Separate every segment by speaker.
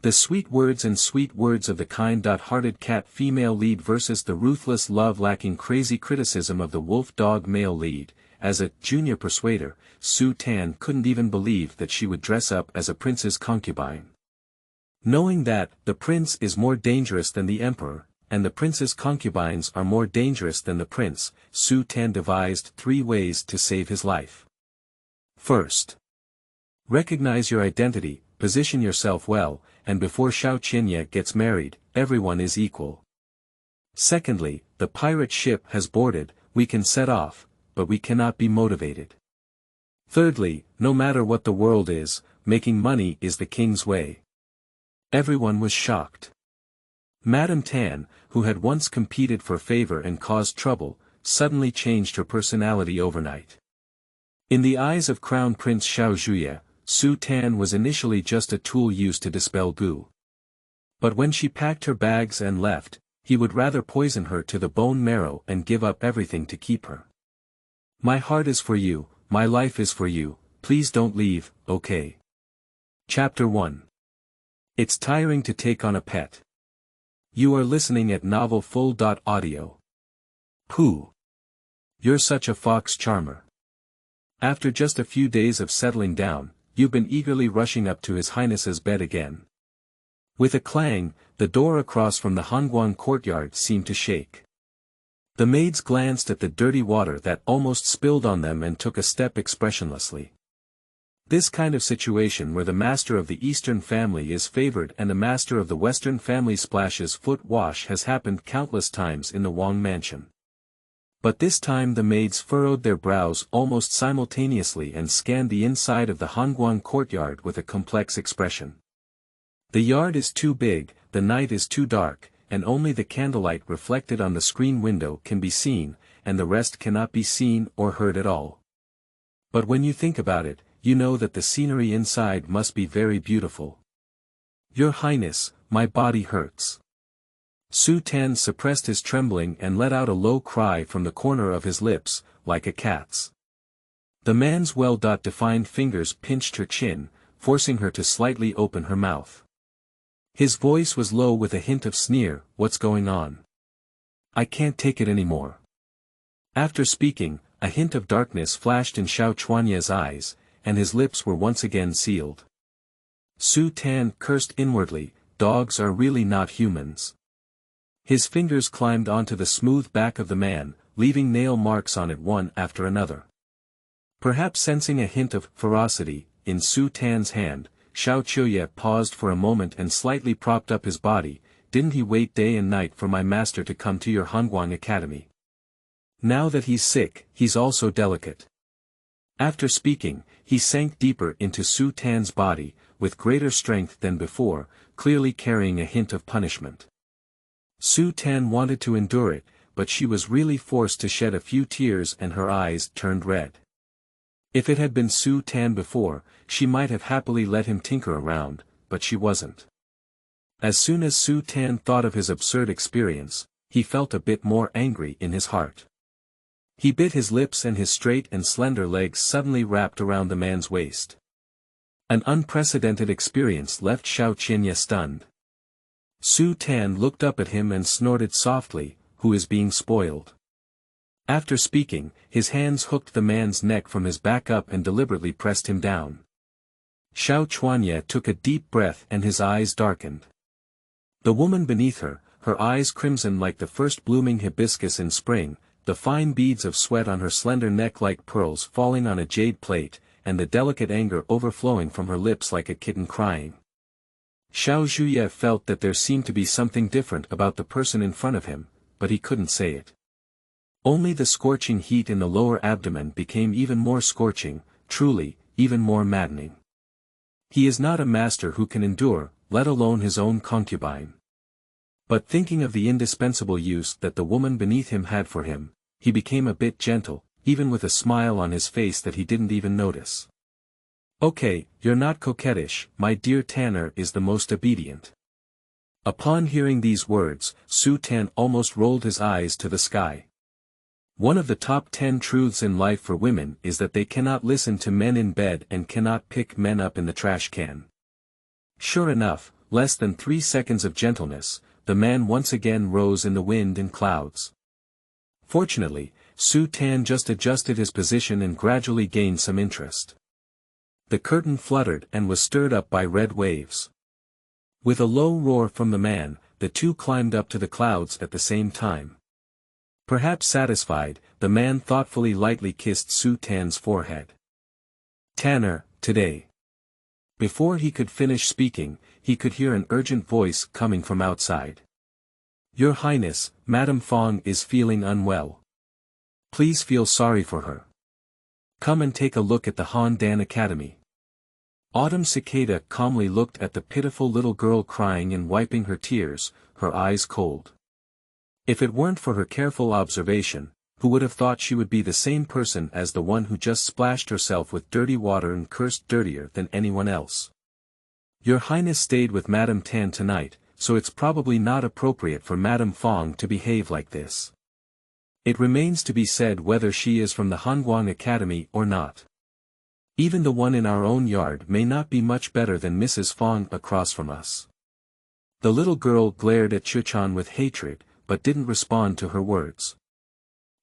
Speaker 1: The sweet words of the kind-hearted cat female lead versus the ruthless love-lacking crazy criticism of the wolf-dog male lead. As a junior persuader, Su Tan couldn't even believe that she would dress up as a prince's concubine. Knowing that the prince is more dangerous than the emperor, and the prince's concubines are more dangerous than the prince, Su Tan devised 3 ways to save his life. First, recognize your identity, position yourself well, and before Xiao Qianye gets married, everyone is equal. Secondly, the pirate ship has boarded, we can set off, but we cannot be motivated. Thirdly, no matter what the world is, making money is the king's way. Everyone was shocked. Madame Tan, who had once competed for favor and caused trouble, suddenly changed her personality overnight. In the eyes of Crown Prince Xiao Zhuye, Su Tan was initially just a tool used to dispel Gu. But when she packed her bags and left, he would rather poison her to the bone marrow and give up everything to keep her. My heart is for you, my life is for you, please don't leave, okay? Chapter 1. It's tiring to take on a pet. You are listening at novelfull.audio. Pooh. You're such a fox charmer. After just a few days of settling down, you've been eagerly rushing up to His Highness's bed again. With a clang, the door across from the Hongguang courtyard seemed to shake. The maids glanced at the dirty water that almost spilled on them and took a step expressionlessly. This kind of situation where the master of the Eastern family is favored and the master of the Western family splashes foot wash has happened countless times in the Wang mansion. But this time the maids furrowed their brows almost simultaneously and scanned the inside of the Hongguang courtyard with a complex expression. The yard is too big, the night is too dark, and only the candlelight reflected on the screen window can be seen, and the rest cannot be seen or heard at all. But when you think about it, you know that the scenery inside must be very beautiful. Your Highness, my body hurts. Su Tan suppressed his trembling and let out a low cry from the corner of his lips, like a cat's. The man's well-defined fingers pinched her chin, forcing her to slightly open her mouth. His voice was low with a hint of sneer, what's going on? I can't take it anymore. After speaking, a hint of darkness flashed in Xiao Qianye's eyes, and his lips were once again sealed. Su Tan cursed inwardly, dogs are really not humans. His fingers climbed onto the smooth back of the man, leaving nail marks on it one after another. Perhaps sensing a hint of ferocity in Su Tan's hand, Xiao Qianye paused for a moment and slightly propped up his body. Didn't he wait day and night for my master to come to your Hongguang Academy? Now that he's sick, he's also delicate. After speaking, he sank deeper into Su Tan's body, with greater strength than before, clearly carrying a hint of punishment. Su Tan wanted to endure it, but she was really forced to shed a few tears and her eyes turned red. If it had been Su Tan before, she might have happily let him tinker around, but she wasn't. As soon as Su Tan thought of his absurd experience, he felt a bit more angry in his heart. He bit his lips and his straight and slender legs suddenly wrapped around the man's waist. An unprecedented experience left Xiao Qianye stunned. Su Tan looked up at him and snorted softly, who is being spoiled? After speaking, his hands hooked the man's neck from his back up and deliberately pressed him down. Xiao Qianye took a deep breath and his eyes darkened. The woman beneath her, her eyes crimson like the first blooming hibiscus in spring, the fine beads of sweat on her slender neck like pearls falling on a jade plate, and the delicate anger overflowing from her lips like a kitten crying. Xiao Zhuye felt that there seemed to be something different about the person in front of him, but he couldn't say it. Only the scorching heat in the lower abdomen became even more scorching, truly, even more maddening. He is not a master who can endure, let alone his own concubine. But thinking of the indispensable use that the woman beneath him had for him, he became a bit gentle, even with a smile on his face that he didn't even notice. Okay, you're not coquettish, my dear Tanner is the most obedient. Upon hearing these words, Su Tan almost rolled his eyes to the sky. One of the top 10 truths in life for women is that they cannot listen to men in bed and cannot pick men up in the trash can. Sure enough, less than 3 seconds of gentleness, the man once again rose in the wind and clouds. Fortunately, Su Tan just adjusted his position and gradually gained some interest. The curtain fluttered and was stirred up by red waves. With a low roar from the man, the two climbed up to the clouds at the same time. Perhaps satisfied, the man thoughtfully lightly kissed Su Tan's forehead. "Tanner, today." Before he could finish speaking, he could hear an urgent voice coming from outside. "Your Highness, Madame Fang is feeling unwell. Please feel sorry for her. Come and take a look at the Han Dan Academy." Autumn Cicada calmly looked at the pitiful little girl crying and wiping her tears, her eyes cold. If it weren't for her careful observation, who would have thought she would be the same person as the one who just splashed herself with dirty water and cursed dirtier than anyone else? "Your Highness stayed with Madame Tan tonight, so it's probably not appropriate for Madame Fang to behave like this. It remains to be said whether she is from the Hanguang Academy or not. Even the one in our own yard may not be much better than Mrs. Fang across from us." The little girl glared at Chuchan with hatred, but didn't respond to her words.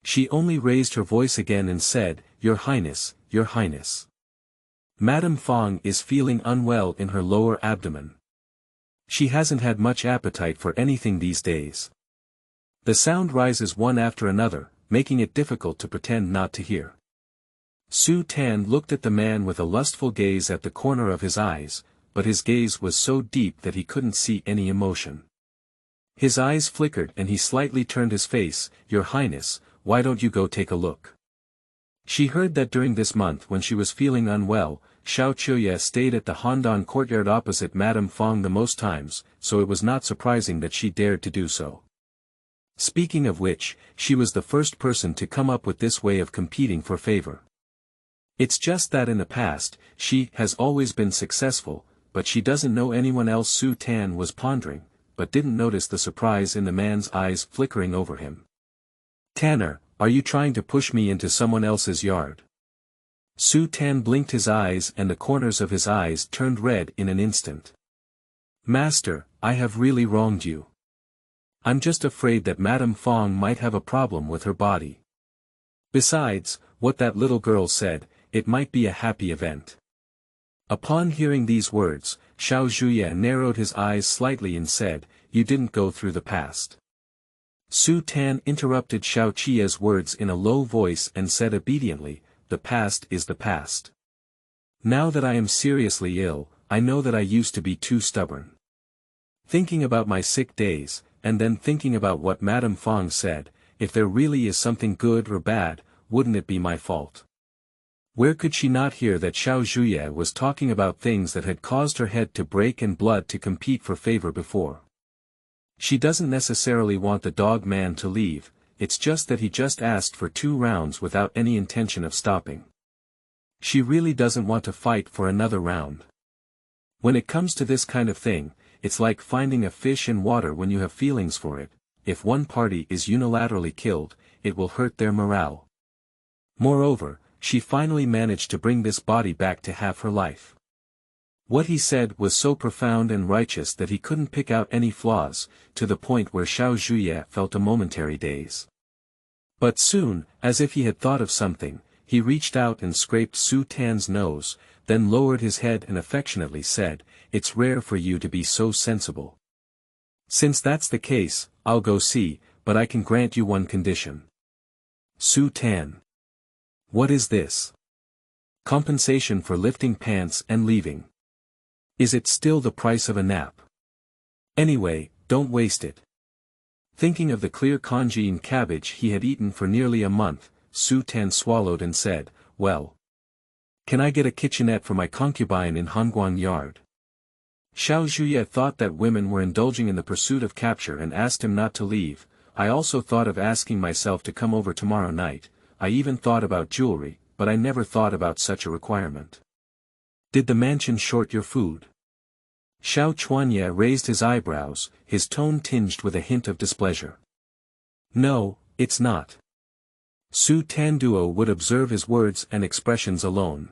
Speaker 1: She only raised her voice again and said, "Your Highness, Your Highness. Madame Fang is feeling unwell in her lower abdomen. She hasn't had much appetite for anything these days." The sound rises one after another, making it difficult to pretend not to hear. Su Tan looked at the man with a lustful gaze at the corner of his eyes, but his gaze was so deep that he couldn't see any emotion. His eyes flickered and he slightly turned his face. "Your Highness, why don't you go take a look?" She heard that during this month when she was feeling unwell, Xiao Qianye stayed at the Handan courtyard opposite Madame Fang the most times, so it was not surprising that she dared to do so. Speaking of which, she was the first person to come up with this way of competing for favor. It's just that in the past, she has always been successful, but she doesn't know anyone else. Su Tan was pondering, but didn't notice the surprise in the man's eyes flickering over him. "Tanner, are you trying to push me into someone else's yard?" Su Tan blinked his eyes and the corners of his eyes turned red in an instant. "Master, I have really wronged you. I'm just afraid that Madame Fang might have a problem with her body. Besides, what that little girl said, it might be a happy event." Upon hearing these words, Xiao Zhuye narrowed his eyes slightly and said, "You didn't go through the past." Su Tan interrupted Xiao Qianye's words in a low voice and said obediently, "The past is the past. Now that I am seriously ill, I know that I used to be too stubborn. Thinking about my sick days, and then thinking about what Madame Fang said, if there really is something good or bad, wouldn't it be my fault?" Where could she not hear that Xiao Zhuye was talking about things that had caused her head to break and blood to compete for favor before? She doesn't necessarily want the dog man to leave, it's just that he just asked for 2 rounds without any intention of stopping. She really doesn't want to fight for another round. When it comes to this kind of thing, it's like finding a fish in water when you have feelings for it. If one party is unilaterally killed, it will hurt their morale. Moreover, she finally managed to bring this body back to half her life. What he said was so profound and righteous that he couldn't pick out any flaws, to the point where Xiao Zhuye felt a momentary daze. But soon, as if he had thought of something, he reached out and scraped Su Tan's nose, then lowered his head and affectionately said, "It's rare for you to be so sensible. Since that's the case, I'll go see, but I can grant you one condition." Su Tan. What is this? Compensation for lifting pants and leaving. Is it still the price of a nap? Anyway, don't waste it. Thinking of the clear congee and cabbage he had eaten for nearly a month, Su Tan swallowed and said, "Well. Can I get a kitchenette for my concubine in Hanguang Yard?" Xiao Zhuye thought that women were indulging in the pursuit of capture and asked him not to leave. "I also thought of asking myself to come over tomorrow night. I even thought about jewelry, but I never thought about such a requirement. Did the mansion short your food?" Xiao Qianye raised his eyebrows, his tone tinged with a hint of displeasure. "No, it's not." Su Tanduo would observe his words and expressions alone.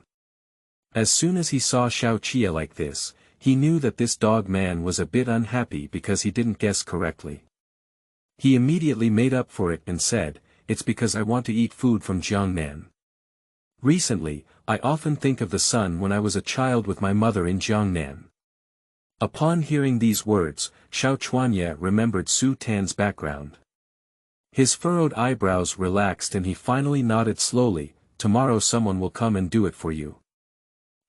Speaker 1: As soon as he saw Xiao Qianye like this, He knew that this dog man was a bit unhappy because he didn't guess correctly. He immediately made up for it and said, "It's because I want to eat food from Jiangnan. Recently, I often think of the sun when I was a child with my mother in Jiangnan." Upon hearing these words, Xiao Qianye remembered Su Tan's background. His furrowed eyebrows relaxed and he finally nodded slowly, "Tomorrow someone will come and do it for you."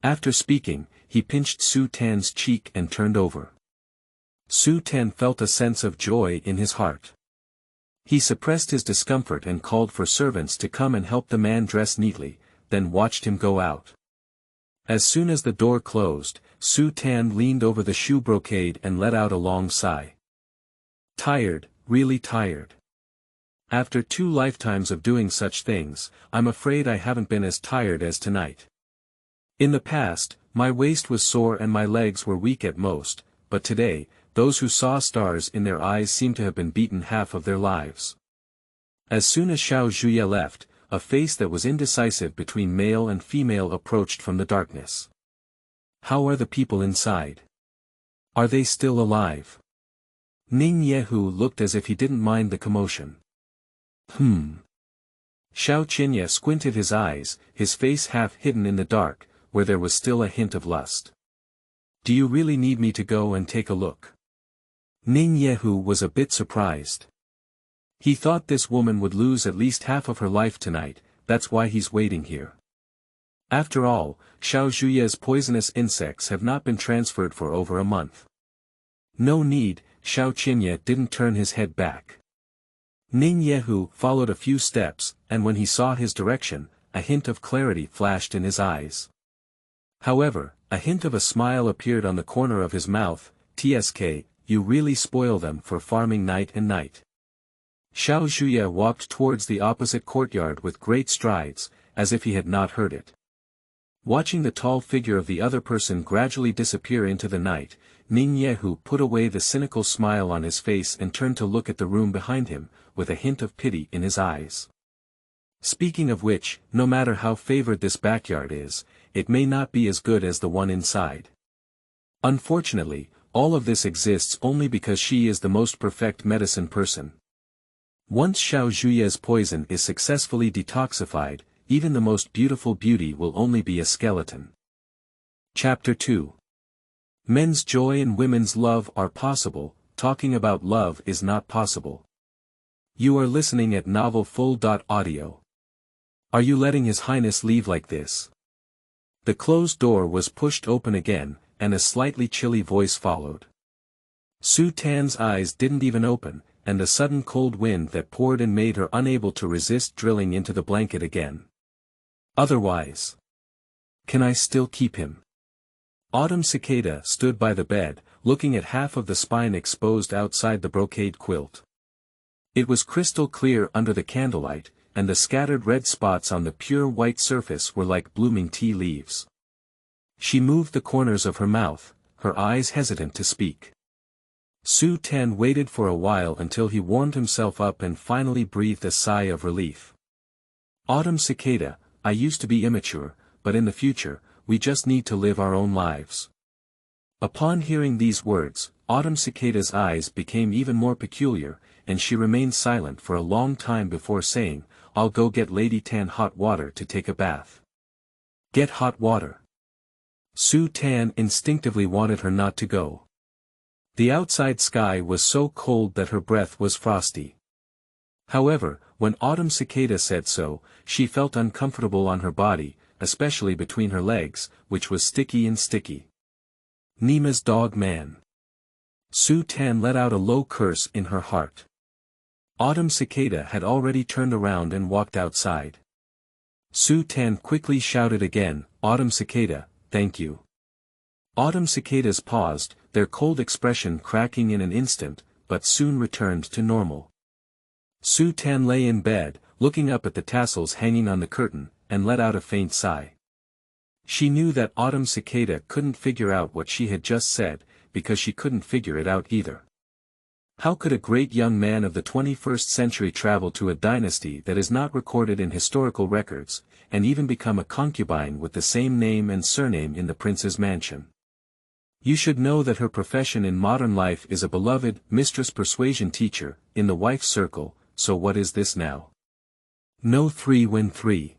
Speaker 1: After speaking, he pinched Su Tan's cheek and turned over. Su Tan felt a sense of joy in his heart. He suppressed his discomfort and called for servants to come and help the man dress neatly, then watched him go out. As soon as the door closed, Su Tan leaned over the shoe brocade and let out a long sigh. "Tired, really tired. After 2 lifetimes of doing such things, I'm afraid I haven't been as tired as tonight. In the past, my waist was sore and my legs were weak at most, but today, those who saw stars in their eyes seem to have been beaten half of their lives." As soon as Xiao Zhuye left, a face that was indecisive between male and female approached from the darkness. "How are the people inside? Are they still alive?" Ning Yehu looked as if he didn't mind the commotion. Xiao Qianye squinted his eyes, his face half hidden in the dark, where there was still a hint of lust. "Do you really need me to go and take a look?" Ning Yehu was a bit surprised. He thought this woman would lose at least half of her life tonight, that's why he's waiting here. After all, Xiao Zhuye's poisonous insects have not been transferred for over a month. No need, Xiao Qianye didn't turn his head back. Ning Yehu followed a few steps, and when he saw his direction, a hint of clarity flashed in his eyes. However, a hint of a smile appeared on the corner of his mouth. "Tsk, you really spoil them for farming night and night." Xiao Zhuye walked towards the opposite courtyard with great strides, as if he had not heard it. Watching the tall figure of the other person gradually disappear into the night, Ning Yehu put away the cynical smile on his face and turned to look at the room behind him, with a hint of pity in his eyes. Speaking of which, no matter how favored this backyard is, it may not be as good as the one inside. Unfortunately, all of this exists only because she is the most perfect medicine person. Once Xiao Zhuye's poison is successfully detoxified, even the most beautiful beauty will only be a skeleton. Chapter 2. Men's joy and women's love are possible, talking about love is not possible. You are listening at novelfull.audio. Are you letting His Highness leave like this? The closed door was pushed open again, and a slightly chilly voice followed. Su Tan's eyes didn't even open, and a sudden cold wind that poured in made her unable to resist drilling into the blanket again. Otherwise, can I still keep him? Autumn Cicada stood by the bed, looking at half of the spine exposed outside the brocade quilt. It was crystal clear under the candlelight, and the scattered red spots on the pure white surface were like blooming tea leaves. She moved the corners of her mouth, her eyes hesitant to speak. Su Tan waited for a while until he warmed himself up and finally breathed a sigh of relief. Autumn Cicada, I used to be immature, but in the future, we just need to live our own lives. Upon hearing these words, Autumn Cicada's eyes became even more peculiar, and she remained silent for a long time before saying, I'll go get Lady Tan hot water to take a bath. Get hot water. Su Tan instinctively wanted her not to go. The outside sky was so cold that her breath was frosty. However, when Autumn Cicada said so, she felt uncomfortable on her body, especially between her legs, which was sticky and sticky. Nima's dog man. Su Tan let out a low curse in her heart. Autumn Cicada had already turned around and walked outside. Su Tan quickly shouted again, Autumn Cicada, thank you. Autumn cicadas paused, their cold expression cracking in an instant, but soon returned to normal. Su Tan lay in bed, looking up at the tassels hanging on the curtain, and let out a faint sigh. She knew that Autumn Cicada couldn't figure out what she had just said, because she couldn't figure it out either. How could a great young man of the 21st century travel to a dynasty that is not recorded in historical records, and even become a concubine with the same name and surname in the prince's mansion? You should know that her profession in modern life is a beloved mistress persuasion teacher, in the wife's circle, so what is this now? No 3-win-3.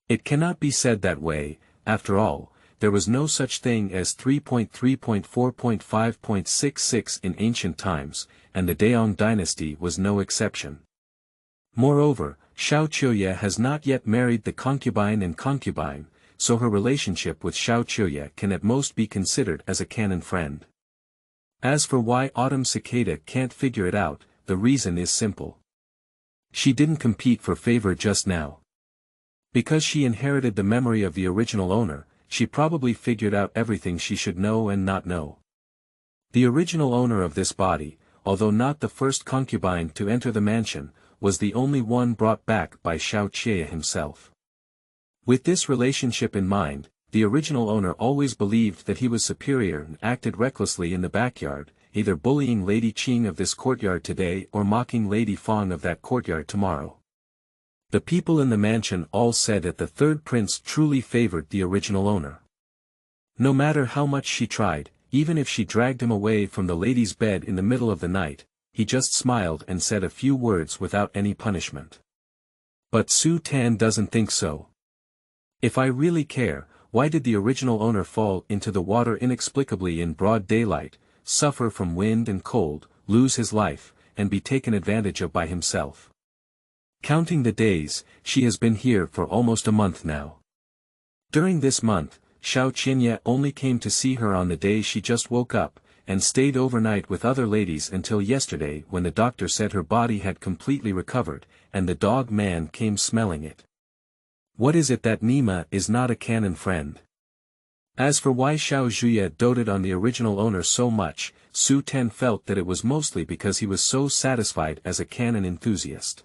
Speaker 1: It cannot be said that way, after all, there was no such thing as 3.3.4.5.66 in ancient times, and the Daong dynasty was no exception. Moreover, Xiao Qianye has not yet married the concubine and concubine, so her relationship with Xiao Qianye can at most be considered as a canon friend. As for why Autumn Cicada can't figure it out, the reason is simple. She didn't compete for favor just now. Because she inherited the memory of the original owner, she probably figured out everything she should know and not know. The original owner of this body, although not the first concubine to enter the mansion, was the only one brought back by Xiao Qianye himself. With this relationship in mind, the original owner always believed that he was superior and acted recklessly in the backyard, either bullying Lady Qing of this courtyard today or mocking Lady Fang of that courtyard tomorrow. The people in the mansion all said that the third prince truly favored the original owner. No matter how much she tried, even if she dragged him away from the lady's bed in the middle of the night, he just smiled and said a few words without any punishment. But Su Tan doesn't think so. If I really care, why did the original owner fall into the water inexplicably in broad daylight, suffer from wind and cold, lose his life, and be taken advantage of by himself? Counting the days, she has been here for almost a month now. During this month, Xiao Qianye only came to see her on the day she just woke up, and stayed overnight with other ladies until yesterday when the doctor said her body had completely recovered, and the dog man came smelling it. What is it that Nima is not a canon friend? As for why Xiao Zhuye doted on the original owner so much, Su Tan felt that it was mostly because he was so satisfied as a canon enthusiast.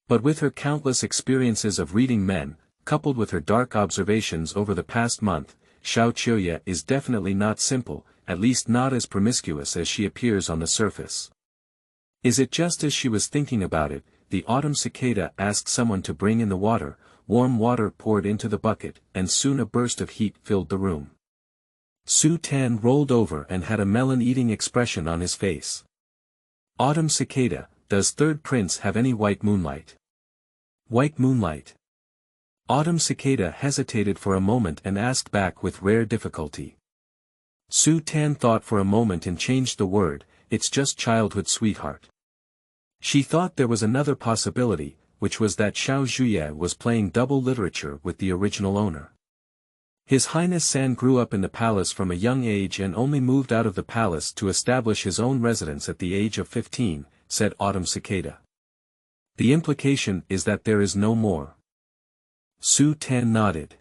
Speaker 1: But with her countless experiences of reading men, coupled with her dark observations over the past month, Xiao Qianye is definitely not simple, at least not as promiscuous as she appears on the surface. Is it just as she was thinking about it, the autumn cicada asked someone to bring in the water, warm water poured into the bucket, and soon a burst of heat filled the room. Su Tan rolled over and had a melon-eating expression on his face. Autumn cicada, does third prince have any white moonlight? White moonlight? Autumn cicada hesitated for a moment and asked back with rare difficulty. Su Tan thought for a moment and changed the word, it's just childhood sweetheart. She thought there was another possibility, which was that Xiao Zhuye was playing double literature with the original owner. His Highness San grew up in the palace from a young age and only moved out of the palace to establish his own residence at the age of 15, said Autumn Cicada. The implication is that there is no more. Su Tan nodded.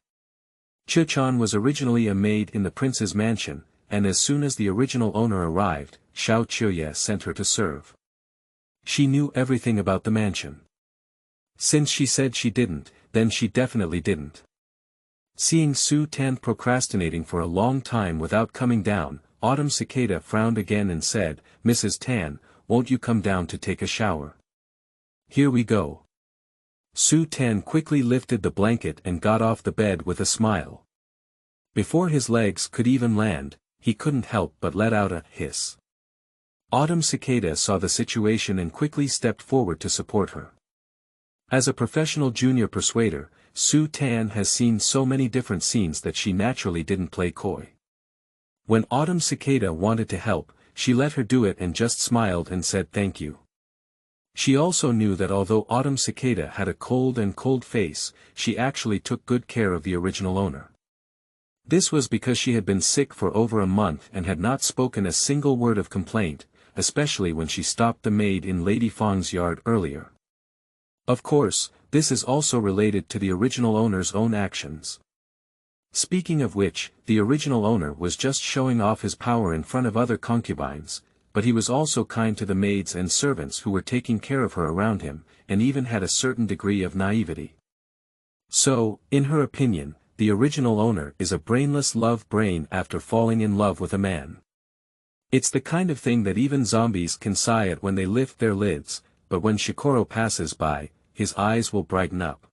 Speaker 1: Chichan was originally a maid in the prince's mansion, and as soon as the original owner arrived, Xiao Qianye sent her to serve. She knew everything about the mansion. Since she said she didn't, then she definitely didn't. Seeing Su Tan procrastinating for a long time without coming down, Autumn Cicada frowned again and said, Mrs. Tan, won't you come down to take a shower? Here we go. Su Tan quickly lifted the blanket and got off the bed with a smile. Before his legs could even land, he couldn't help but let out a hiss. Autumn Cicada saw the situation and quickly stepped forward to support her. As a professional junior persuader, Su Tan has seen so many different scenes that she naturally didn't play coy. When Autumn Cicada wanted to help, she let her do it and just smiled and said thank you. She also knew that although Autumn Cicada had a cold face, she actually took good care of the original owner. This was because she had been sick for over a month and had not spoken a single word of complaint, especially when she stopped the maid in Lady Fang's yard earlier. Of course, this is also related to the original owner's own actions. Speaking of which, the original owner was just showing off his power in front of other concubines, but he was also kind to the maids and servants who were taking care of her around him, and even had a certain degree of naivety. So, in her opinion, the original owner is a brainless love brain after falling in love with a man. It's the kind of thing that even zombies can sigh at when they lift their lids, but when Shikoro passes by, his eyes will brighten up.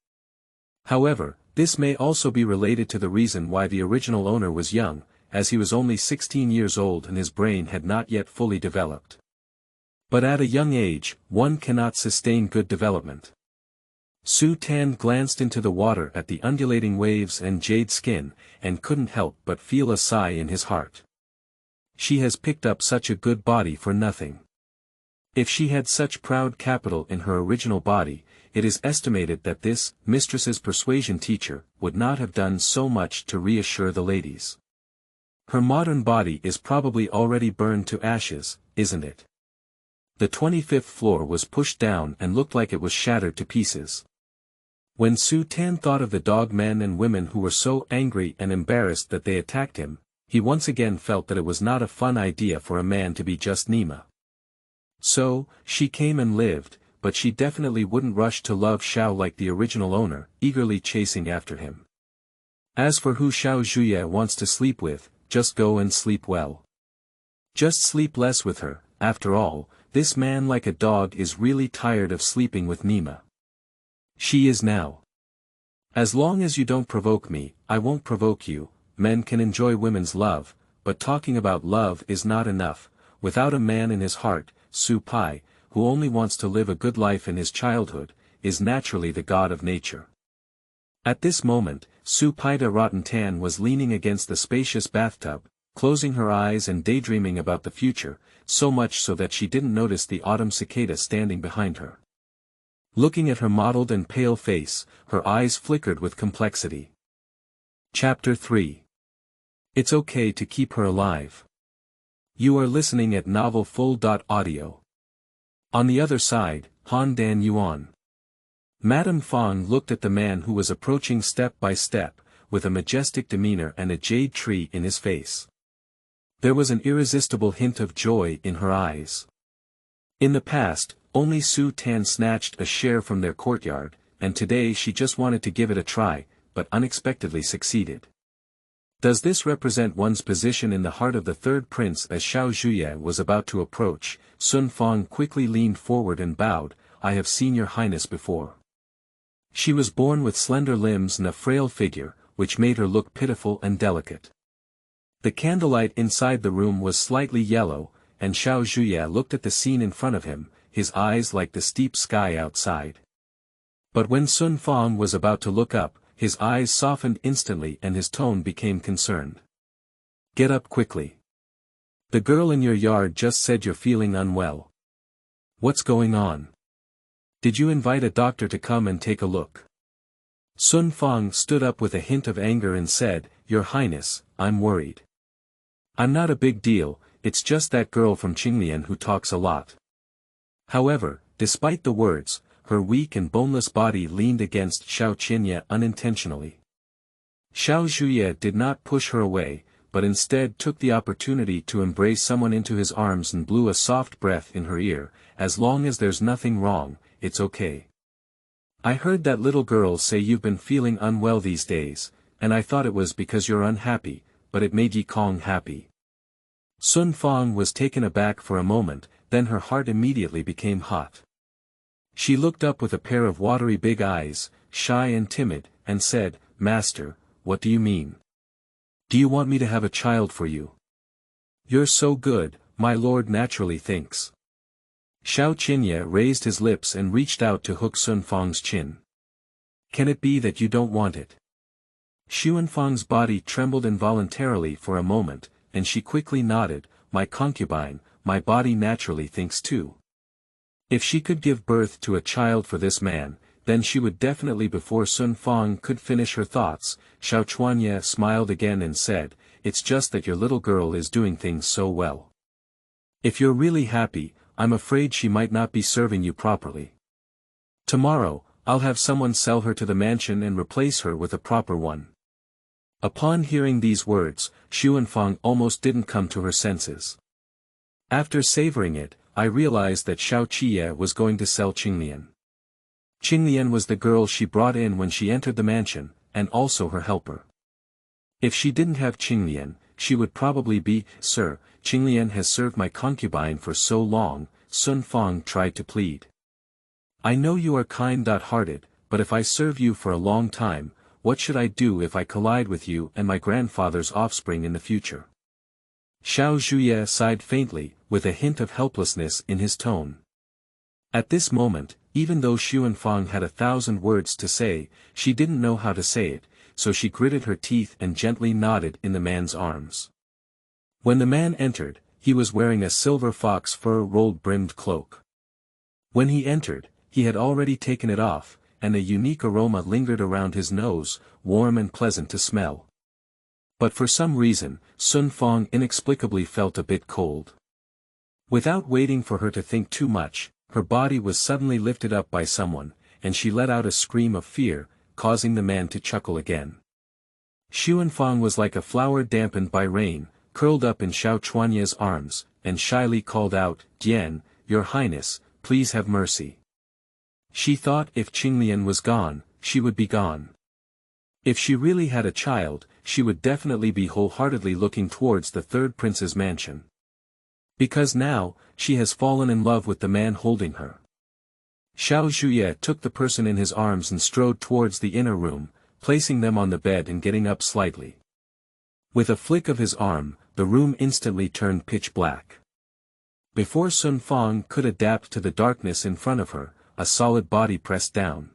Speaker 1: However, this may also be related to the reason why the original owner was young, as he was only 16 years old and his brain had not yet fully developed. But at a young age, one cannot sustain good development. Su Tan glanced into the water at the undulating waves and jade skin, and couldn't help but feel a sigh in his heart. She has picked up such a good body for nothing. If she had such proud capital in her original body, it is estimated that this mistress's persuasion teacher would not have done so much to reassure the ladies. Her modern body is probably already burned to ashes, isn't it? The 25th floor was pushed down and looked like it was shattered to pieces. When Su Tan thought of the dog men and women who were so angry and embarrassed that they attacked him, he once again felt that it was not a fun idea for a man to be just Nima. So, she came and lived, but she definitely wouldn't rush to love Xiao like the original owner, eagerly chasing after him. As for who Xiao Zhuye wants to sleep with, just go and sleep well. Just sleep less with her. After all, this man like a dog is really tired of sleeping with Nima. She is now. As long as you don't provoke me, I won't provoke you. Men can enjoy women's love, but talking about love is not enough. Without a man in his heart, Su Pai, who only wants to live a good life in his childhood, is naturally the god of nature. At this moment, Su Paida Rotten was leaning against the spacious bathtub, closing her eyes and daydreaming about the future, so much so that she didn't notice the autumn cicada standing behind her. Looking at her mottled and pale face, her eyes flickered with complexity. Chapter 3. It's okay to keep her alive. You are listening at novelfull.audio. On the other side, Han Dan Yuan. Madame Fang looked at the man who was approaching step by step, with a majestic demeanor and a jade tree in his face. There was an irresistible hint of joy in her eyes. In the past, only Su Tan snatched a share from their courtyard, and today she just wanted to give it a try, but unexpectedly succeeded. Does this represent one's position in the heart of the third prince? As Xiao Zhuye was about to approach, Sun Fang quickly leaned forward and bowed, I have seen your highness before. She was born with slender limbs and a frail figure, which made her look pitiful and delicate. The candlelight inside the room was slightly yellow, and Xiao Zhuye looked at the scene in front of him, his eyes like the steep sky outside. But when Sun Fang was about to look up, his eyes softened instantly and his tone became concerned. Get up quickly. The girl in your yard just said you're feeling unwell. What's going on? Did you invite a doctor to come and take a look? Sun Fang stood up with a hint of anger and said, Your Highness, I'm worried. I'm not a big deal, it's just that girl from Qinglian who talks a lot. However, despite the words, her weak and boneless body leaned against Xiao Qianye unintentionally. Xiao Zhuye did not push her away, but instead took the opportunity to embrace someone into his arms and blew a soft breath in her ear, as long as there's nothing wrong, it's okay. I heard that little girl say you've been feeling unwell these days, and I thought it was because you're unhappy, but it made Yi Kong happy. Sun Fang was taken aback for a moment, then her heart immediately became hot. She looked up with a pair of watery big eyes, shy and timid, and said, Master, what do you mean? Do you want me to have a child for you? You're so good, my lord naturally thinks. Xiao Qianye raised his lips and reached out to hook Sun Fang's chin. Can it be that you don't want it? Xuan Fang's body trembled involuntarily for a moment, and she quickly nodded, my concubine, my body naturally thinks too. If she could give birth to a child for this man, then she would definitely. Before Sun Fang could finish her thoughts, Xiao Qianye smiled again and said, it's just that your little girl is doing things so well. If you're really happy, I'm afraid she might not be serving you properly. Tomorrow, I'll have someone sell her to the mansion and replace her with a proper one. Upon hearing these words, Xuan Fang almost didn't come to her senses. After savoring it, I realized that Xiao Qianye was going to sell Qinglian. Qinglian was the girl she brought in when she entered the mansion, and also her helper. If she didn't have Qinglian, she would probably be, Sir, Qinglian has served my concubine for so long, Sun Fang tried to plead. I know you are kind-hearted, but if I serve you for a long time, what should I do if I collide with you and my grandfather's offspring in the future? Xiao Zhuye sighed faintly, with a hint of helplessness in his tone. At this moment, even though Fang had 1,000 words to say, she didn't know how to say it, so she gritted her teeth and gently nodded in the man's arms. When the man entered, he was wearing a silver fox fur rolled-brimmed cloak. When he entered, he had already taken it off, and a unique aroma lingered around his nose, warm and pleasant to smell. But for some reason, Fang inexplicably felt a bit cold. Without waiting for her to think too much, her body was suddenly lifted up by someone, and she let out a scream of fear, causing the man to chuckle again. Fang was like a flower dampened by rain, curled up in Xiao Qianye's arms, and shyly called out, "Dian, Your Highness, please have mercy." She thought if Qinglian was gone, she would be gone. If she really had a child, she would definitely be wholeheartedly looking towards the third prince's mansion. Because now, she has fallen in love with the man holding her. Xiao Zhuye took the person in his arms and strode towards the inner room, placing them on the bed and getting up slightly. With a flick of his arm, the room instantly turned pitch black. Before Fang could adapt to the darkness in front of her, a solid body pressed down.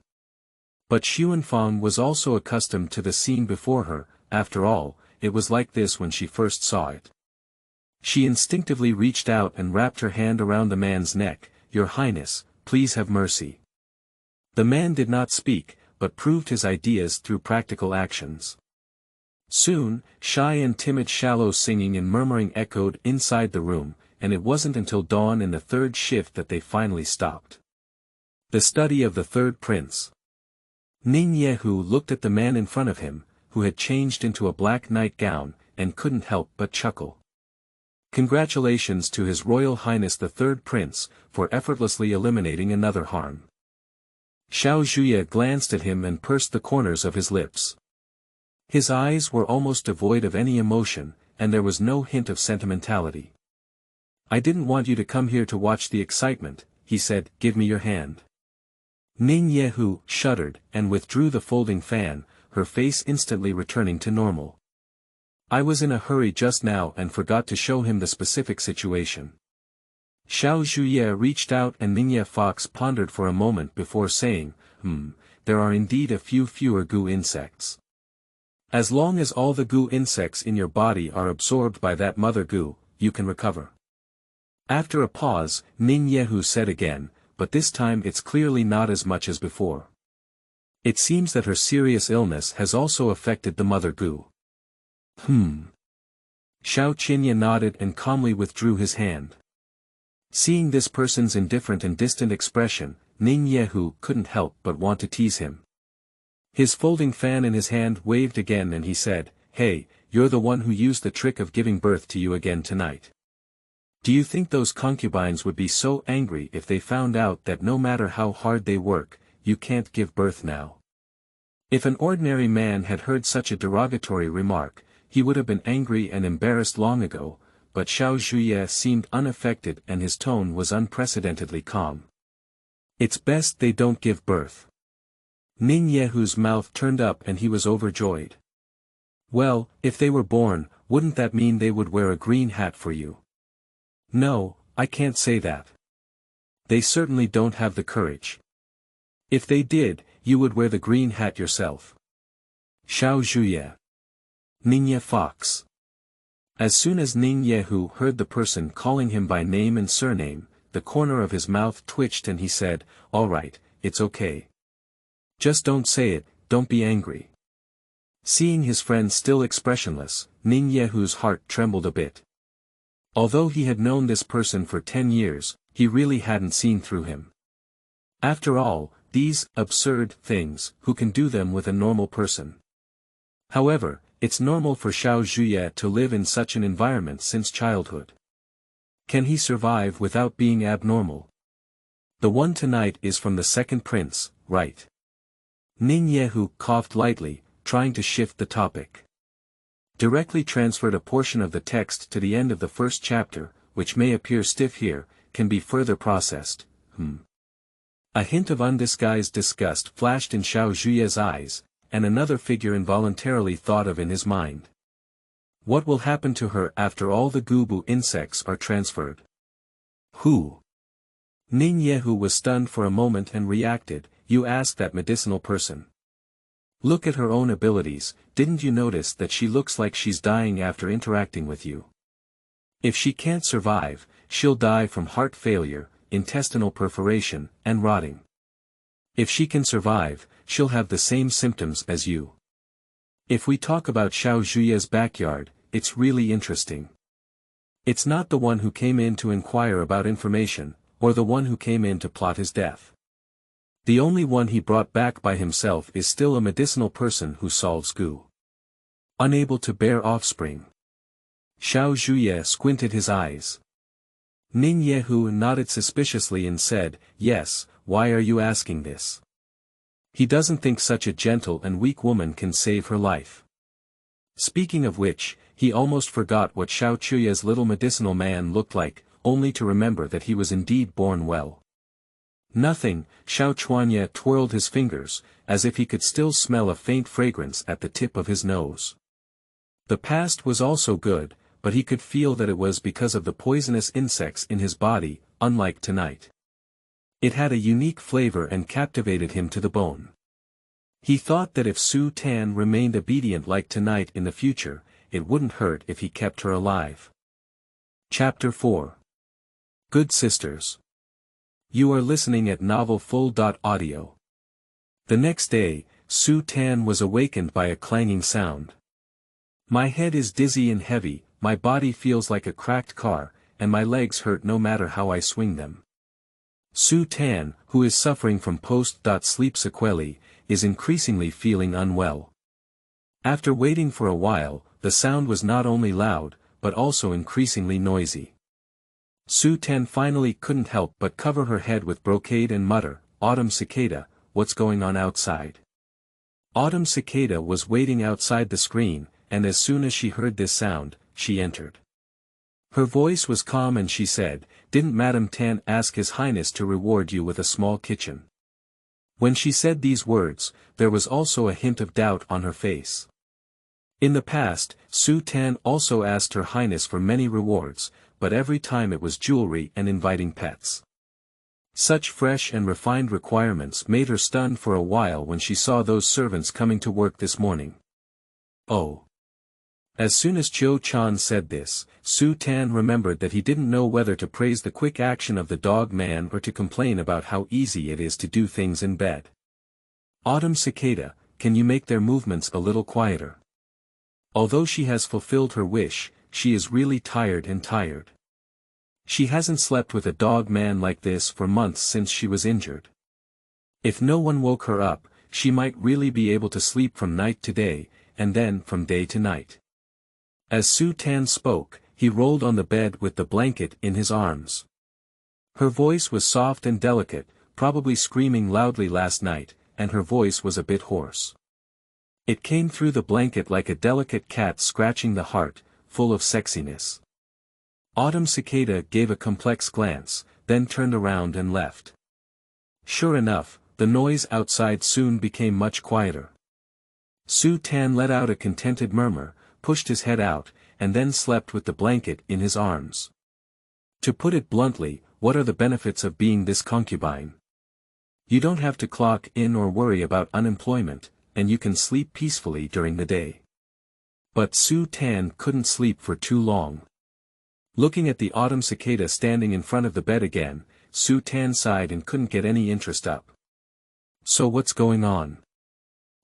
Speaker 1: But Fang was also accustomed to the scene before her. After all, it was like this when she first saw it. She instinctively reached out and wrapped her hand around the man's neck. "Your Highness, please have mercy." The man did not speak, but proved his ideas through practical actions. Soon, shy and timid shallow singing and murmuring echoed inside the room, and it wasn't until dawn in the third shift that they finally stopped. The study of the third prince. Junye looked at the man in front of him, who had changed into a black nightgown, and couldn't help but chuckle. Congratulations to His Royal Highness the Third Prince, for effortlessly eliminating another harm. Xiao Zhuye glanced at him and pursed the corners of his lips. His eyes were almost devoid of any emotion, and there was no hint of sentimentality. "I didn't want you to come here to watch the excitement," he said. "Give me your hand." Junye shuddered and withdrew the folding fan, her face instantly returning to normal. "I was in a hurry just now and forgot to show him the specific situation." Xiao Zhuye reached out and Junye Fox pondered for a moment before saying, there are indeed a few fewer Gu insects. As long as all the Gu insects in your body are absorbed by that mother Gu, you can recover." After a pause, Junye said again, "But this time it's clearly not as much as before. It seems that her serious illness has also affected the mother Gu." Xiao Qianye nodded and calmly withdrew his hand. Seeing this person's indifferent and distant expression, Junye couldn't help but want to tease him. His folding fan in his hand waved again and he said, "Hey, you're the one who used the trick of giving birth to you again tonight. Do you think those concubines would be so angry if they found out that no matter how hard they work, you can't give birth now?" If an ordinary man had heard such a derogatory remark, he would have been angry and embarrassed long ago, but Xiao Zhuye seemed unaffected and his tone was unprecedentedly calm. "It's best they don't give birth." Junye's mouth turned up and he was overjoyed. "Well, if they were born, wouldn't that mean they would wear a green hat for you?" "No, I can't say that. They certainly don't have the courage. If they did, you would wear the green hat yourself." Xiao Zhuye. Junye Fox. As soon as Junye heard the person calling him by name and surname, the corner of his mouth twitched and he said, "All right, it's okay. Just don't say it, don't be angry." Seeing his friend still expressionless, Junye's heart trembled a bit. Although he had known this person for 10 years, he really hadn't seen through him. After all, these absurd things, who can do them with a normal person? However, it's normal for Xiao Zhuye to live in such an environment since childhood. Can he survive without being abnormal? The one tonight is from the second prince, right? Junye coughed lightly, trying to shift the topic. Directly transferred a portion of the text to the end of the first chapter, which may appear stiff here, can be further processed. A hint of undisguised disgust flashed in Xiao Zhuye's eyes, and another figure involuntarily thought of in his mind. What will happen to her after all the Gu.But insects are transferred? Who? Junye, who was stunned for a moment and reacted, "You ask that medicinal person. Look at her own abilities, didn't you notice that she looks like she's dying after interacting with you? If she can't survive, she'll die from heart failure, intestinal perforation, and rotting. If she can survive, she'll have the same symptoms as you." If we talk about Xiao Zhuye's backyard, it's really interesting. It's not the one who came in to inquire about information, or the one who came in to plot his death. The only one he brought back by himself is still a medicinal person who solves Gu. Unable to bear offspring. Xiao Zhuye squinted his eyes. Junye nodded suspiciously and said, "Yes, why are you asking this? He doesn't think such a gentle and weak woman can save her life." Speaking of which, he almost forgot what Xiao Qianye's little medicinal man looked like, only to remember that he was indeed born well. "Nothing," Xiao Qianye twirled his fingers, as if he could still smell a faint fragrance at the tip of his nose. The past was also good, but he could feel that it was because of the poisonous insects in his body, unlike tonight. It had a unique flavor and captivated him to the bone. He thought that if Su Tan remained obedient like tonight in the future, it wouldn't hurt if he kept her alive. Chapter 4. Good Sisters. You are listening at novelfull.audio. The next day, Su Tan was awakened by a clanging sound. "My head is dizzy and heavy, my body feels like a cracked car, and my legs hurt no matter how I swing them." Su Tan, who is suffering from post-sleep sequelae, is increasingly feeling unwell. After waiting for a while, the sound was not only loud, but also increasingly noisy. Su Tan finally couldn't help but cover her head with brocade and mutter, "Autumn cicada, what's going on outside?" Autumn cicada was waiting outside the screen, and as soon as she heard this sound, she entered. Her voice was calm and she said, "Didn't Madame Tan ask His Highness to reward you with a small kitchen?" When she said these words, there was also a hint of doubt on her face. In the past, Su Tan also asked Her Highness for many rewards, but every time it was jewelry and inviting pets. Such fresh and refined requirements made her stunned for a while when she saw those servants coming to work this morning. Oh! As soon as Qiu Chan said this, Su Tan remembered that he didn't know whether to praise the quick action of the dog man or to complain about how easy it is to do things in bed. "Autumn cicada, can you make their movements a little quieter?" Although she has fulfilled her wish, she is really tired. She hasn't slept with a dog man like this for months since she was injured. If no one woke her up, she might really be able to sleep from night to day, and then from day to night. As Su Tan spoke, he rolled on the bed with the blanket in his arms. Her voice was soft and delicate, probably screaming loudly last night, and her voice was a bit hoarse. It came through the blanket like a delicate cat scratching the heart, full of sexiness. Autumn cicada gave a complex glance, then turned around and left. Sure enough, the noise outside soon became much quieter. Su Tan let out a contented murmur, pushed his head out, and then slept with the blanket in his arms. To put it bluntly, what are the benefits of being this concubine? You don't have to clock in or worry about unemployment, and you can sleep peacefully during the day. But Su Tan couldn't sleep for too long. Looking at the autumn cicada standing in front of the bed again, Su Tan sighed and couldn't get any interest up. So what's going on?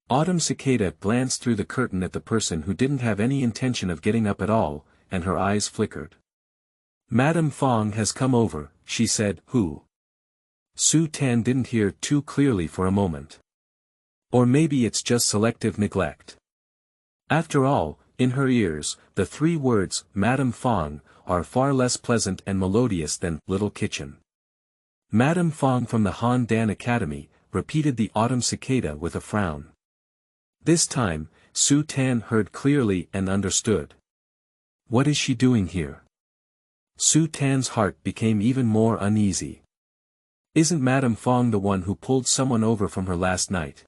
Speaker 1: Autumn cicada glanced through the curtain at the person who didn't have any intention of getting up at all, and her eyes flickered. Madame Fang has come over, she said. Who? Su Tan didn't hear too clearly for a moment. Or maybe it's just selective neglect. After all, in her ears, the three words, Madame Fang, are far less pleasant and melodious than little kitchen. Madame Fang from the Han Dan Academy, repeated the autumn cicada with a frown. This time, Su Tan heard clearly and understood. What is she doing here? Su Tan's heart became even more uneasy. Isn't Madame Fang the one who pulled someone over from her last night?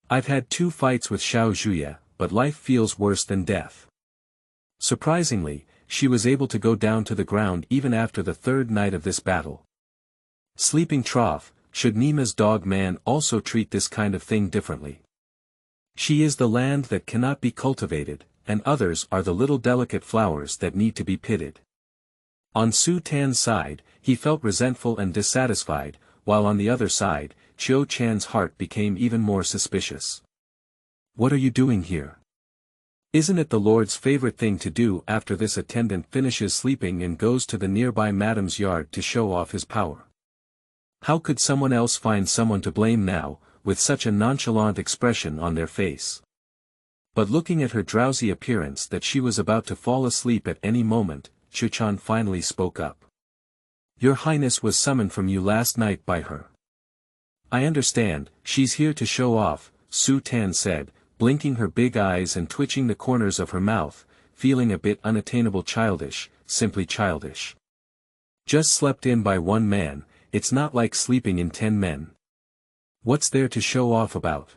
Speaker 1: I've had 2 fights with Xiao Zhuye, but life feels worse than death. Surprisingly, she was able to go down to the ground even after the 3rd night of this battle. Sleeping trough, should Nima's dog man also treat this kind of thing differently? She is the land that cannot be cultivated, and others are the little delicate flowers that need to be pitted. On Su Tan's side, he felt resentful and dissatisfied, while on the other side, Qiao Qianye's heart became even more suspicious. What are you doing here? Isn't it the Lord's favorite thing to do after this attendant finishes sleeping and goes to the nearby madam's yard to show off his power? How could someone else find someone to blame now, with such a nonchalant expression on their face? But looking at her drowsy appearance that she was about to fall asleep at any moment, Chuchan finally spoke up. Your Highness was summoned from you last night by her. I understand, she's here to show off, Su Tan said, blinking her big eyes and twitching the corners of her mouth, feeling a bit unattainable childish, simply childish. Just slept in by 1 man, it's not like sleeping in 10 men. What's there to show off about?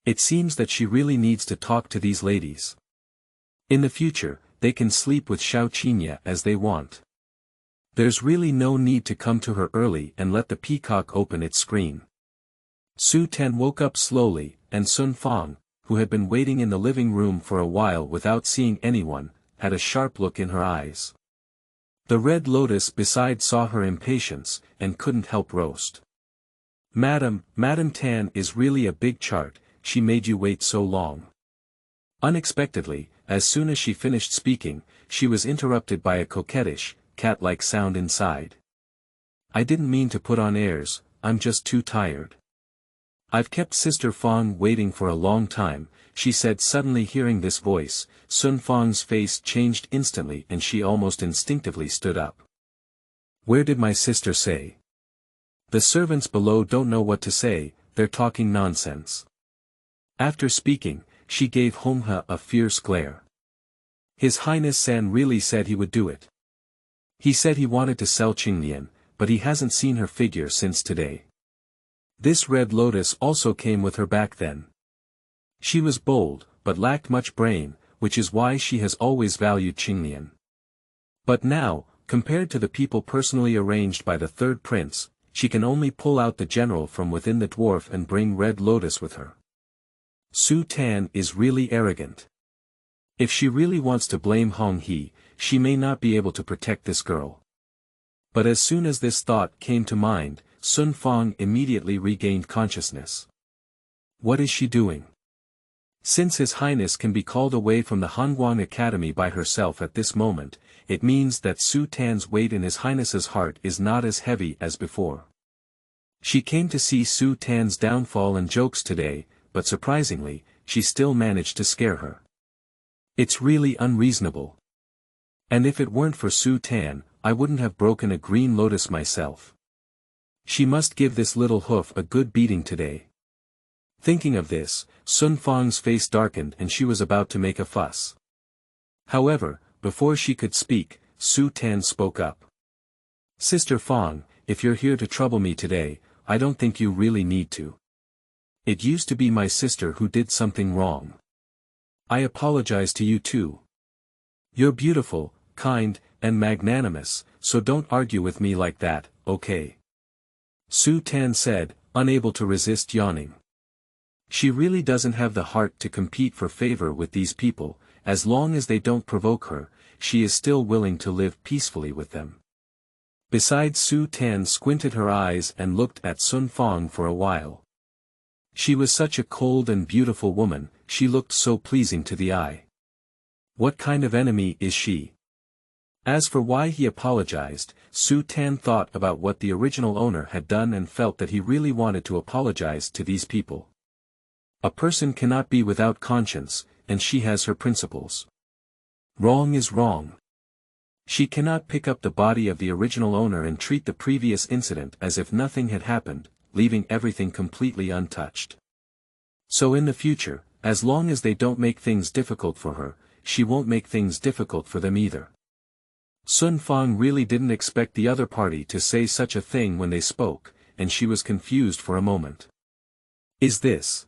Speaker 1: It seems that she really needs to talk to these ladies. In the future, they can sleep with Xiao Qianye as they want. There's really no need to come to her early and let the peacock open its screen. Su Tan woke up slowly, and Sun Fang, who had been waiting in the living room for a while without seeing anyone, had a sharp look in her eyes. The red lotus beside saw her impatience, and couldn't help roast. Madam Tan is really a big chart, she made you wait so long. Unexpectedly, as soon as she finished speaking, she was interrupted by a coquettish, cat-like sound inside. I didn't mean to put on airs, I'm just too tired. I've kept Sister Fang waiting for a long time, she said suddenly hearing this voice. Sun Fang's face changed instantly and she almost instinctively stood up. Where did my sister say? The servants below don't know what to say, they're talking nonsense. After speaking, she gave Honghe a fierce glare. His Highness San really said he would do it. He said he wanted to sell Qinglian, but he hasn't seen her figure since today. This red lotus also came with her back then. She was bold, but lacked much brain, which is why she has always valued Qinglian. But now, compared to the people personally arranged by the 3rd prince, she can only pull out the general from within the dwarf and bring red lotus with her. Su Tan is really arrogant. If she really wants to blame Hong He, she may not be able to protect this girl. But as soon as this thought came to mind, Sun Fang immediately regained consciousness. What is she doing? Since His Highness can be called away from the Hanguang Academy by herself at this moment, it means that Su Tan's weight in His Highness's heart is not as heavy as before. She came to see Su Tan's downfall and jokes today, but surprisingly, she still managed to scare her. It's really unreasonable. And if it weren't for Su Tan, I wouldn't have broken a green lotus myself. She must give this little hoof a good beating today. Thinking of this, Sun Fang's face darkened and she was about to make a fuss. However, before she could speak, Su Tan spoke up. Sister Fang, if you're here to trouble me today, I don't think you really need to. It used to be my sister who did something wrong. I apologize to you too. You're beautiful, kind, and magnanimous, so don't argue with me like that, okay? Su Tan said, unable to resist yawning. She really doesn't have the heart to compete for favor with these people, as long as they don't provoke her, she is still willing to live peacefully with them. Besides, Su Tan squinted her eyes and looked at Sun Fang for a while. She was such a cold and beautiful woman, she looked so pleasing to the eye. What kind of enemy is she? As for why he apologized, Su Tan thought about what the original owner had done and felt that he really wanted to apologize to these people. A person cannot be without conscience, and she has her principles. Wrong is wrong. She cannot pick up the body of the original owner and treat the previous incident as if nothing had happened, leaving everything completely untouched. So in the future, as long as they don't make things difficult for her, she won't make things difficult for them either. Sun Fang really didn't expect the other party to say such a thing when they spoke, and she was confused for a moment. Is this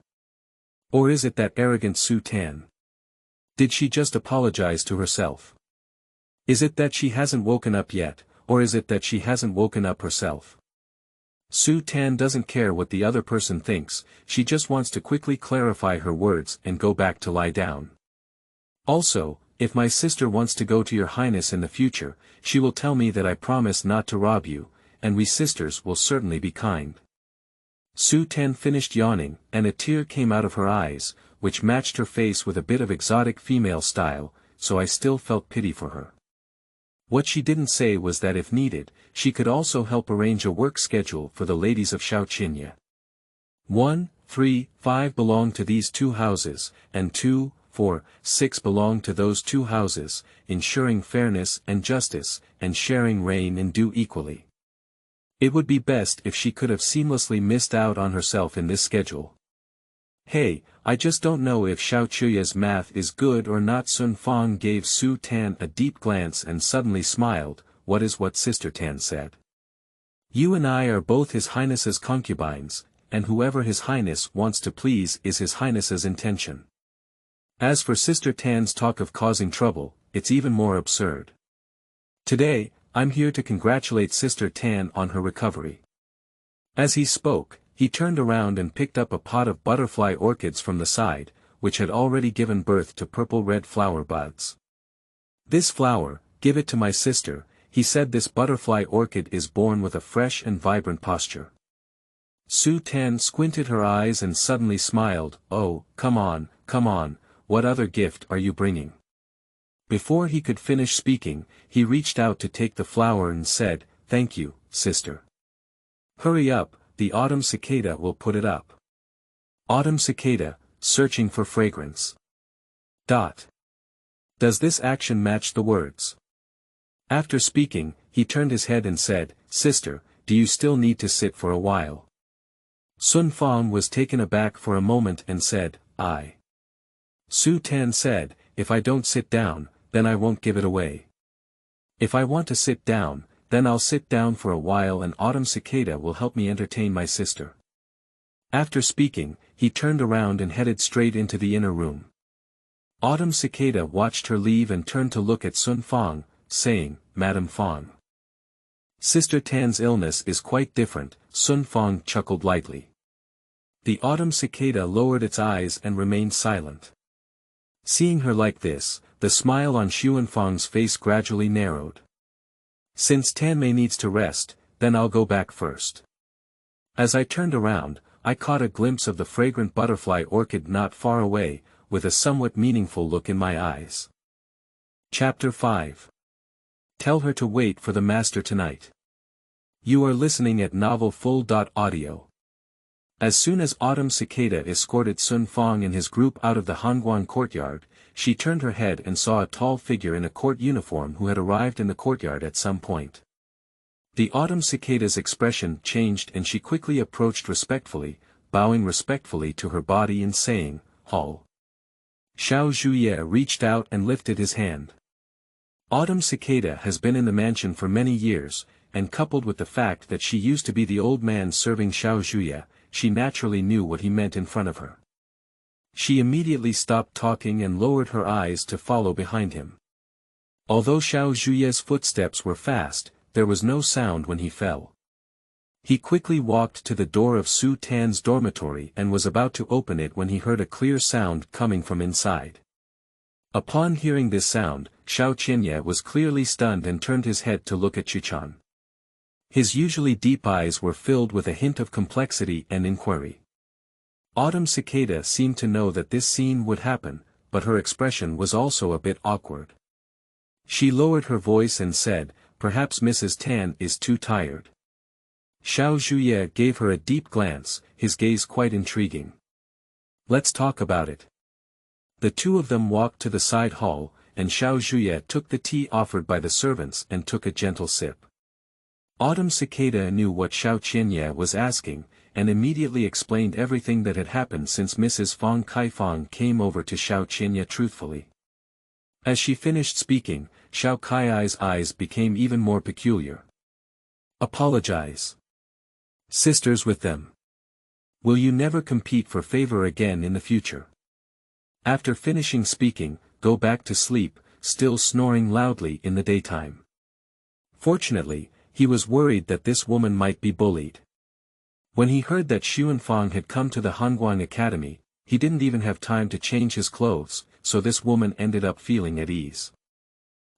Speaker 1: Or is it that arrogant Su Tan? Did she just apologize to herself? Is it that she hasn't woken up yet, or is it that she hasn't woken up herself? Su Tan doesn't care what the other person thinks, she just wants to quickly clarify her words and go back to lie down. Also, if my sister wants to go to your highness in the future, she will tell me that I promise not to rob you, and we sisters will certainly be kind. Su Tan finished yawning, and a tear came out of her eyes, which matched her face with a bit of exotic female style, so I still felt pity for her. What she didn't say was that if needed, she could also help arrange a work schedule for the ladies of Xiao Qianye. 1, 3, 5 belong to these 2 houses, and 2, 4, 6 belong to those 2 houses, ensuring fairness and justice, and sharing reign and due equally. It would be best if she could have seamlessly missed out on herself in this schedule. Hey, I just don't know if Xiao Qianye's math is good or not. Sun Fang gave Su Tan a deep glance and suddenly smiled. What is what Sister Tan said? You and I are both His Highness's concubines, and whoever His Highness wants to please is His Highness's intention. As for Sister Tan's talk of causing trouble, it's even more absurd. Today, I'm here to congratulate Sister Tan on her recovery. As he spoke, he turned around and picked up a pot of butterfly orchids from the side, which had already given birth to purple-red flower buds. This flower, give it to my sister, he said. This butterfly orchid is born with a fresh and vibrant posture. Su Tan squinted her eyes and suddenly smiled. Oh, come on, what other gift are you bringing? Before he could finish speaking, he reached out to take the flower and said, Thank you, sister. Hurry up, the autumn cicada will put it up. Autumn cicada, searching for fragrance. Does this action match the words? After speaking, he turned his head and said, Sister, do you still need to sit for a while? Sun Fang was taken aback for a moment and said, I. Su Tan said, If I don't sit down, then I won't give it away. If I want to sit down, then I'll sit down for a while and Autumn Cicada will help me entertain my sister. After speaking, he turned around and headed straight into the inner room. Autumn Cicada watched her leave and turned to look at Sun Fang, saying, Madam Fang. Sister Tan's illness is quite different. Sun Fang chuckled lightly. The Autumn Cicada lowered its eyes and remained silent. Seeing her like this, the smile on Xuan Fang's face gradually narrowed. Since Tanmei needs to rest, then I'll go back first. As I turned around, I caught a glimpse of the fragrant butterfly orchid not far away, with a somewhat meaningful look in my eyes. Chapter 5. Tell her to wait for the master tonight. You are listening at Novel Full.Audio. As soon as Autumn Cicada escorted Sun Fang and his group out of the Hongguan courtyard, she turned her head and saw a tall figure in a court uniform who had arrived in the courtyard at some point. The Autumn Cicada's expression changed and she quickly approached respectfully, bowing respectfully to her body and saying, Hall. Xiao Zhuye reached out and lifted his hand. Autumn Cicada has been in the mansion for many years, and coupled with the fact that she used to be the old man serving Xiao Zhuye, she naturally knew what he meant in front of her. She immediately stopped talking and lowered her eyes to follow behind him. Although Xiao Zhuye's footsteps were fast, there was no sound when he fell. He quickly walked to the door of Su Tan's dormitory and was about to open it when he heard a clear sound coming from inside. Upon hearing this sound, Xiao Qianye was clearly stunned and turned his head to look at Chichan. His usually deep eyes were filled with a hint of complexity and inquiry. Autumn Cicada seemed to know that this scene would happen, but her expression was also a bit awkward. She lowered her voice and said, Perhaps Mrs. Tan is too tired. Xiao Zhuye gave her a deep glance, his gaze quite intriguing. Let's talk about it. The two of them walked to the side hall, and Xiao Zhuye took the tea offered by the servants and took a gentle sip. Autumn Cicada knew what Xiao Qianye was asking, and immediately explained everything that had happened since Mrs. Fang Kaifang came over to Xiao Qianye truthfully. As she finished speaking, Xiao Kai's eyes became even more peculiar. Apologize. Sisters with them. Will you never compete for favor again in the future? After finishing speaking, go back to sleep, still snoring loudly in the daytime. Fortunately, he was worried that this woman might be bullied. When he heard that Fang had come to the Hanguang Academy, he didn't even have time to change his clothes, so this woman ended up feeling at ease.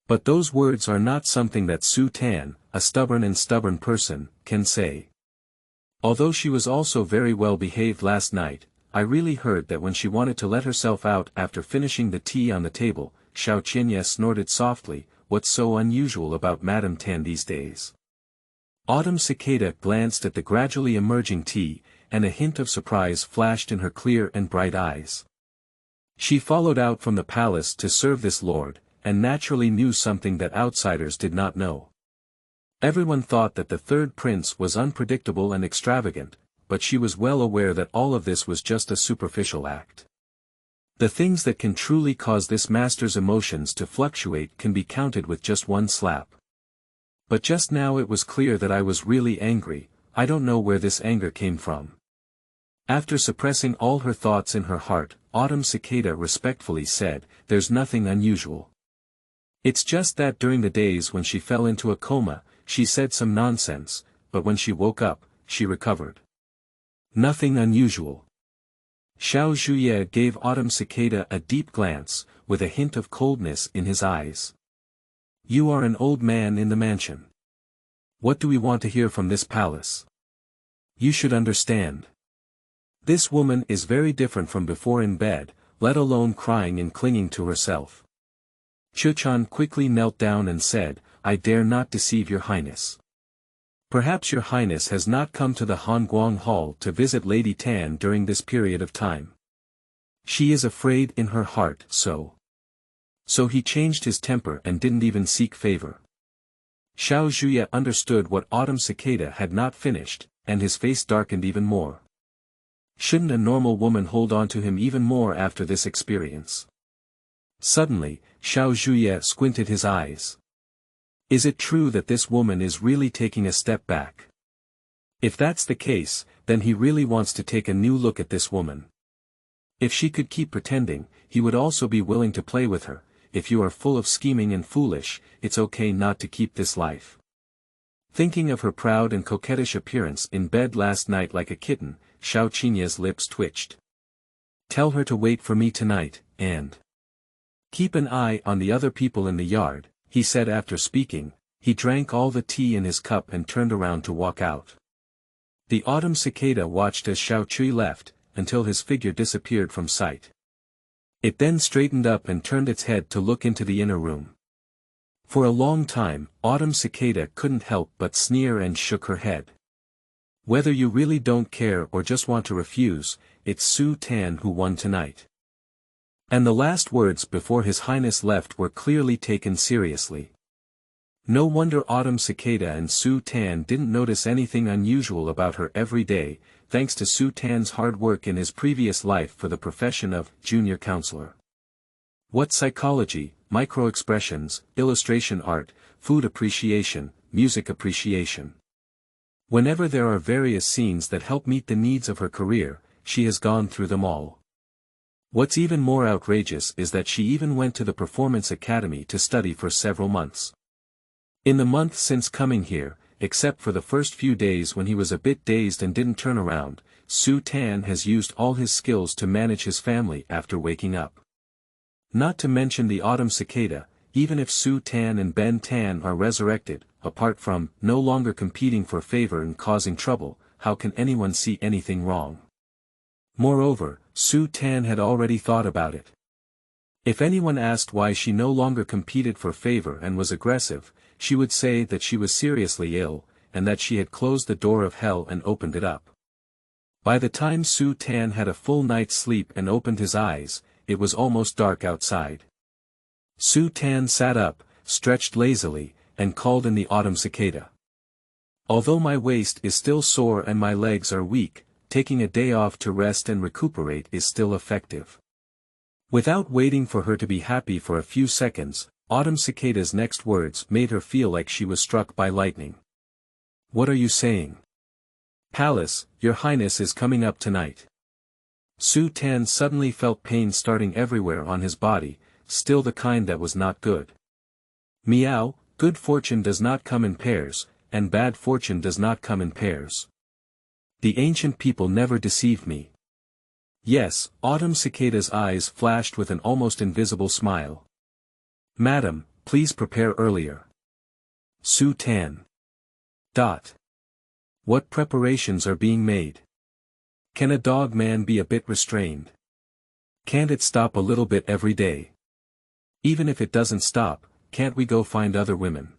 Speaker 1: But those words are not something that Su Tan, a stubborn person, can say. Although she was also very well behaved last night, I really heard that when she wanted to let herself out after finishing the tea on the table, Xiao Qianye snorted softly. What's so unusual about Madame Tan these days? Autumn Cicada glanced at the gradually emerging tea, and a hint of surprise flashed in her clear and bright eyes. She followed out from the palace to serve this lord, and naturally knew something that outsiders did not know. Everyone thought that the third prince was unpredictable and extravagant, but she was well aware that all of this was just a superficial act. The things that can truly cause this master's emotions to fluctuate can be counted with just one slap. But just now it was clear that I was really angry. I don't know where this anger came from. After suppressing all her thoughts in her heart, Autumn Cicada respectfully said, "There's nothing unusual. It's just that during the days when she fell into a coma, she said some nonsense, but when she woke up, she recovered." Nothing unusual. Xiao Zhuye gave Autumn Cicada a deep glance, with a hint of coldness in his eyes. "You are an old man in the mansion. What do we want to hear from this palace? You should understand. This woman is very different from before in bed, let alone crying and clinging to herself." Chuchan quickly knelt down and said, "I dare not deceive your highness. Perhaps your highness has not come to the Hanguang Hall to visit Lady Tan during this period of time. She is afraid in her heart, so he changed his temper and didn't even seek favor." Xiao Zhuye understood what Autumn Cicada had not finished, and his face darkened even more. Shouldn't a normal woman hold on to him even more after this experience? Suddenly, Xiao Zhuye squinted his eyes. Is it true that this woman is really taking a step back? If that's the case, then he really wants to take a new look at this woman. If she could keep pretending, he would also be willing to play with her. If you are full of scheming and foolish, it's okay not to keep this life. Thinking of her proud and coquettish appearance in bed last night like a kitten, Xiao Qianye's lips twitched. "Tell her to wait for me tonight, and keep an eye on the other people in the yard," he said after speaking. He drank all the tea in his cup and turned around to walk out. The Autumn Cicada watched as Xiao Qianye left, until his figure disappeared from sight. It then straightened up and turned its head to look into the inner room. For a long time, Autumn Cicada couldn't help but sneer and shook her head. "Whether you really don't care or just want to refuse, it's Su Tan who won tonight." And the last words before His Highness left were clearly taken seriously. No wonder Autumn Cicada and Su Tan didn't notice anything unusual about her every day, thanks to Su Tan's hard work in his previous life for the profession of junior counselor. What psychology, micro-expressions, illustration art, food appreciation, music appreciation. Whenever there are various scenes that help meet the needs of her career, she has gone through them all. What's even more outrageous is that she even went to the Performance Academy to study for several months. In the month since coming here, except for the first few days when he was a bit dazed and didn't turn around, Su Tan has used all his skills to manage his family after waking up. Not to mention the Autumn Cicada, even if Su Tan and Ben Tan are resurrected, apart from no longer competing for favor and causing trouble, how can anyone see anything wrong? Moreover, Su Tan had already thought about it. If anyone asked why she no longer competed for favor and was aggressive, she would say that she was seriously ill, and that she had closed the door of hell and opened it up. By the time Su Tan had a full night's sleep and opened his eyes, it was almost dark outside. Su Tan sat up, stretched lazily, and called in the Autumn Cicada. "Although my waist is still sore and my legs are weak, taking a day off to rest and recuperate is still effective." Without waiting for her to be happy for a few seconds, Autumn Cicada's next words made her feel like she was struck by lightning. "What are you saying? Palace, your highness is coming up tonight. Su Tan suddenly felt pain starting everywhere on his body, still the kind that was not good. Meow, good fortune does not come in pairs, and bad fortune does not come in pairs. The ancient people never deceived me. Yes, Autumn Cicada's eyes flashed with an almost invisible smile. Madam, please prepare earlier. Su Tan. What preparations are being made? Can a dog man be a bit restrained? Can't it stop a little bit every day? Even if it doesn't stop, can't we go find other women?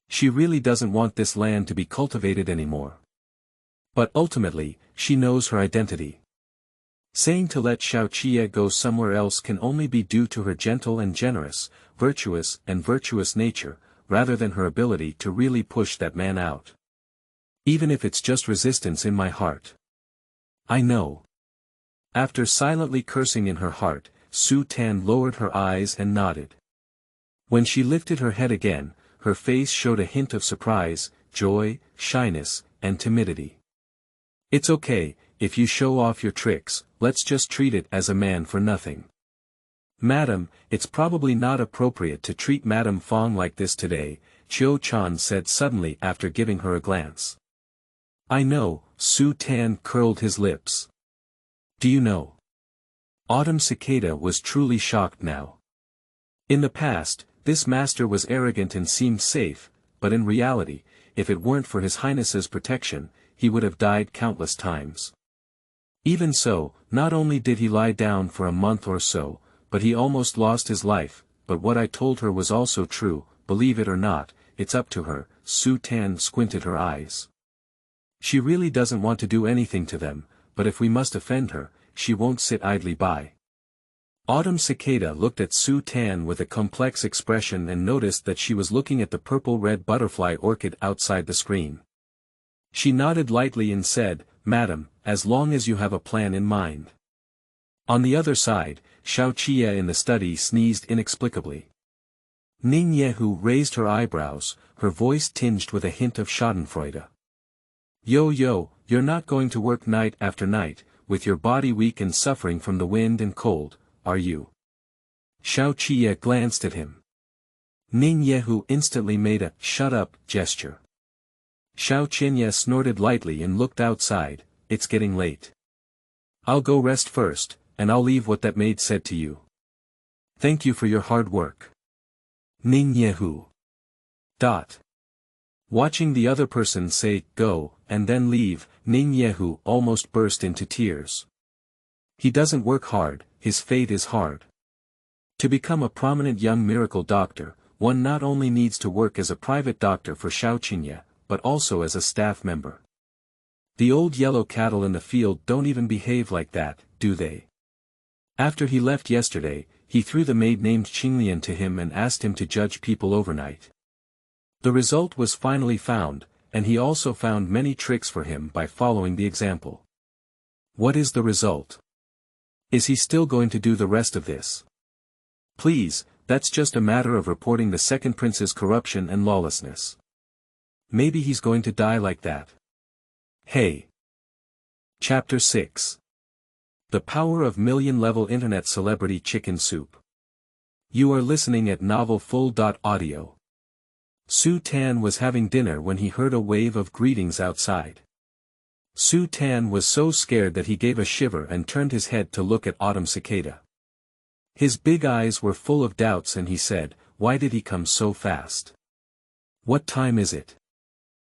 Speaker 1: She really doesn't want this land to be cultivated anymore. But ultimately, she knows her identity. Saying to let Xiao Qianye go somewhere else can only be due to her gentle and generous, virtuous nature, rather than her ability to really push that man out. Even if it's just resistance in my heart. I know. After silently cursing in her heart, Su Tan lowered her eyes and nodded. When she lifted her head again, her face showed a hint of surprise, joy, shyness, and timidity. It's okay, if you show off your tricks, let's just treat it as a man for nothing. Madam, it's probably not appropriate to treat Madam Fang like this today, Qiu Chan said suddenly after giving her a glance. I know, Su Tan curled his lips. Do you know? Autumn Cicada was truly shocked now. In the past, this master was arrogant and seemed safe, but in reality, if it weren't for his highness's protection, he would have died countless times. Even so, not only did he lie down for a month or so, but he almost lost his life, but what I told her was also true, believe it or not, it's up to her, Su Tan squinted her eyes. She really doesn't want to do anything to them, but if we must offend her, she won't sit idly by. Autumn Cicada looked at Su Tan with a complex expression and noticed that she was looking at the purple-red butterfly orchid outside the screen. She nodded lightly and said, Madam, as long as you have a plan in mind. On the other side, Xiao Qianye in the study sneezed inexplicably. Ning Yehu raised her eyebrows, her voice tinged with a hint of schadenfreude. Yo, you're not going to work night after night, with your body weak and suffering from the wind and cold, are you? Xiao Qianye glanced at him. Ning Yehu instantly made a shut up gesture. Xiao Qianye snorted lightly and looked outside, it's getting late. I'll go rest first, and I'll leave what that maid said to you. Thank you for your hard work. Ning Yehu. Watching the other person say, go, and then leave, Ning Yehu almost burst into tears. He doesn't work hard, his fate is hard. To become a prominent young miracle doctor, one not only needs to work as a private doctor for Xiao Qianye, but also as a staff member. The old yellow cattle in the field don't even behave like that, do they? After he left yesterday, he threw the maid named Qinglian to him and asked him to judge people overnight. The result was finally found, and he also found many tricks for him by following the example. What is the result? Is he still going to do the rest of this? Please, that's just a matter of reporting the second prince's corruption and lawlessness. Maybe he's going to die like that. Hey. Chapter 6. The Power of Million-Level Internet Celebrity Chicken Soup. You are listening at novelfull.audio. Su Tan was having dinner when he heard a wave of greetings outside. Su Tan was so scared that he gave a shiver and turned his head to look at Autumn Cicada. His big eyes were full of doubts and he said, why did he come so fast? What time is it?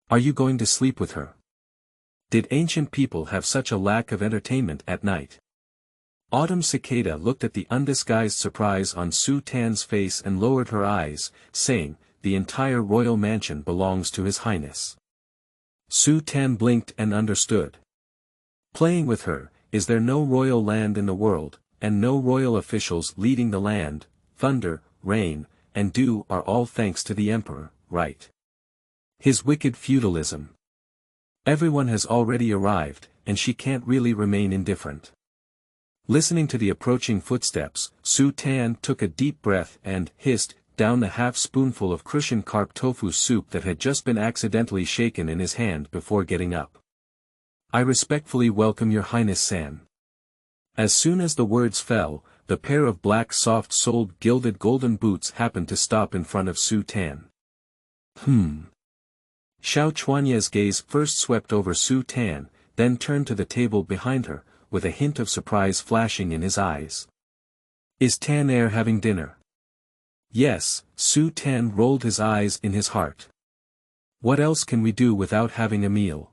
Speaker 1: Are you going to sleep with her? Did ancient people have such a lack of entertainment at night? Autumn Cicada looked at the undisguised surprise on Su Tan's face and lowered her eyes, saying, the entire royal mansion belongs to His Highness. Su Tan blinked and understood. Playing with her, is there no royal land in the world, and no royal officials leading the land, thunder, rain, and dew are all thanks to the emperor, right? His wicked feudalism. Everyone has already arrived, and she can't really remain indifferent. Listening to the approaching footsteps, Su Tan took a deep breath and hissed down the half-spoonful of Crucian carp tofu soup that had just been accidentally shaken in his hand before getting up. I respectfully welcome your highness San. As soon as the words fell, the pair of black soft-soled gilded golden boots happened to stop in front of Su Tan. Xiao Qianye's gaze first swept over Su Tan, then turned to the table behind her, with a hint of surprise flashing in his eyes. Is Tan Er having dinner? Yes, Su Tan rolled his eyes in his heart. What else can we do without having a meal?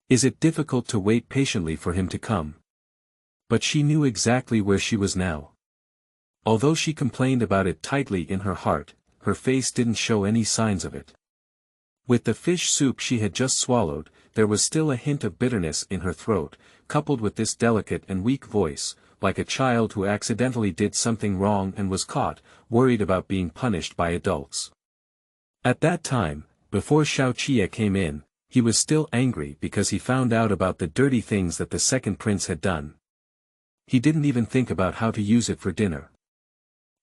Speaker 1: Is it difficult to wait patiently for him to come? But she knew exactly where she was now. Although she complained about it tightly in her heart, her face didn't show any signs of it. With the fish soup she had just swallowed, there was still a hint of bitterness in her throat, coupled with this delicate and weak voice, like a child who accidentally did something wrong and was caught, worried about being punished by adults. At that time, before Xiao Qianye came in, he was still angry because he found out about the dirty things that the second prince had done. He didn't even think about how to use it for dinner.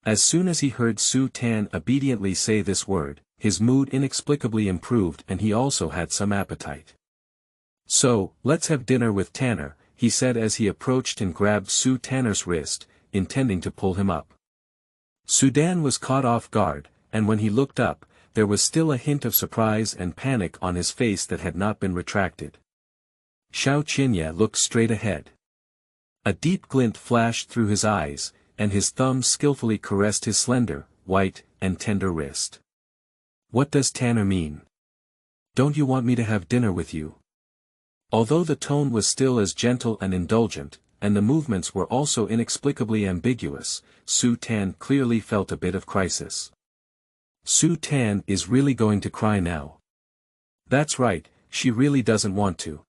Speaker 1: As soon as he heard Su Tan obediently say this word, his mood inexplicably improved and he also had some appetite. So, let's have dinner with Tanner, he said as he approached and grabbed Su Tanner's wrist, intending to pull him up. Sudan was caught off guard, and when he looked up, there was still a hint of surprise and panic on his face that had not been retracted. Xiao Qianye looked straight ahead. A deep glint flashed through his eyes, and his thumb skillfully caressed his slender, white, and tender wrist. What does Tanner mean? Don't you want me to have dinner with you? Although the tone was still as gentle and indulgent, and the movements were also inexplicably ambiguous, Su Tan clearly felt a bit of crisis. Su Tan is really going to cry now. That's right, she really doesn't want to.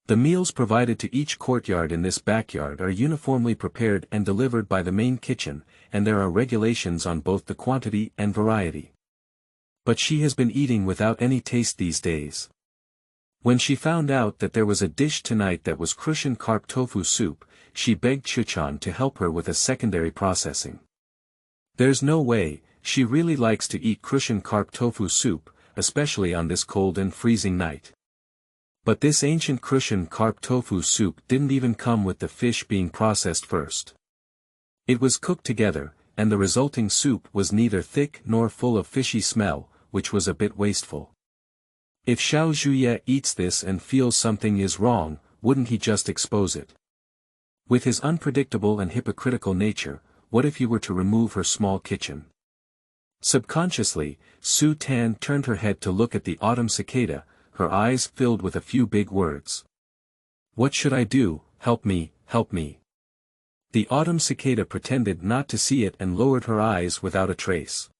Speaker 1: The meals provided to each courtyard in this backyard are uniformly prepared and delivered by the main kitchen, and there are regulations on both the quantity and variety. But she has been eating without any taste these days. When she found out that there was a dish tonight that was Crucian carp tofu soup, she begged Chuchan to help her with a secondary processing. There's no way, she really likes to eat Crucian carp tofu soup, especially on this cold and freezing night. But this ancient Crucian carp tofu soup didn't even come with the fish being processed first. It was cooked together, and the resulting soup was neither thick nor full of fishy smell, which was a bit wasteful. If Xiao Zhuye eats this and feels something is wrong, wouldn't he just expose it? With his unpredictable and hypocritical nature, what if he were to remove her small kitchen? Subconsciously, Su Tan turned her head to look at the autumn cicada, her eyes filled with a few big words. What should I do? Help me, help me. The autumn cicada pretended not to see it and lowered her eyes without a trace.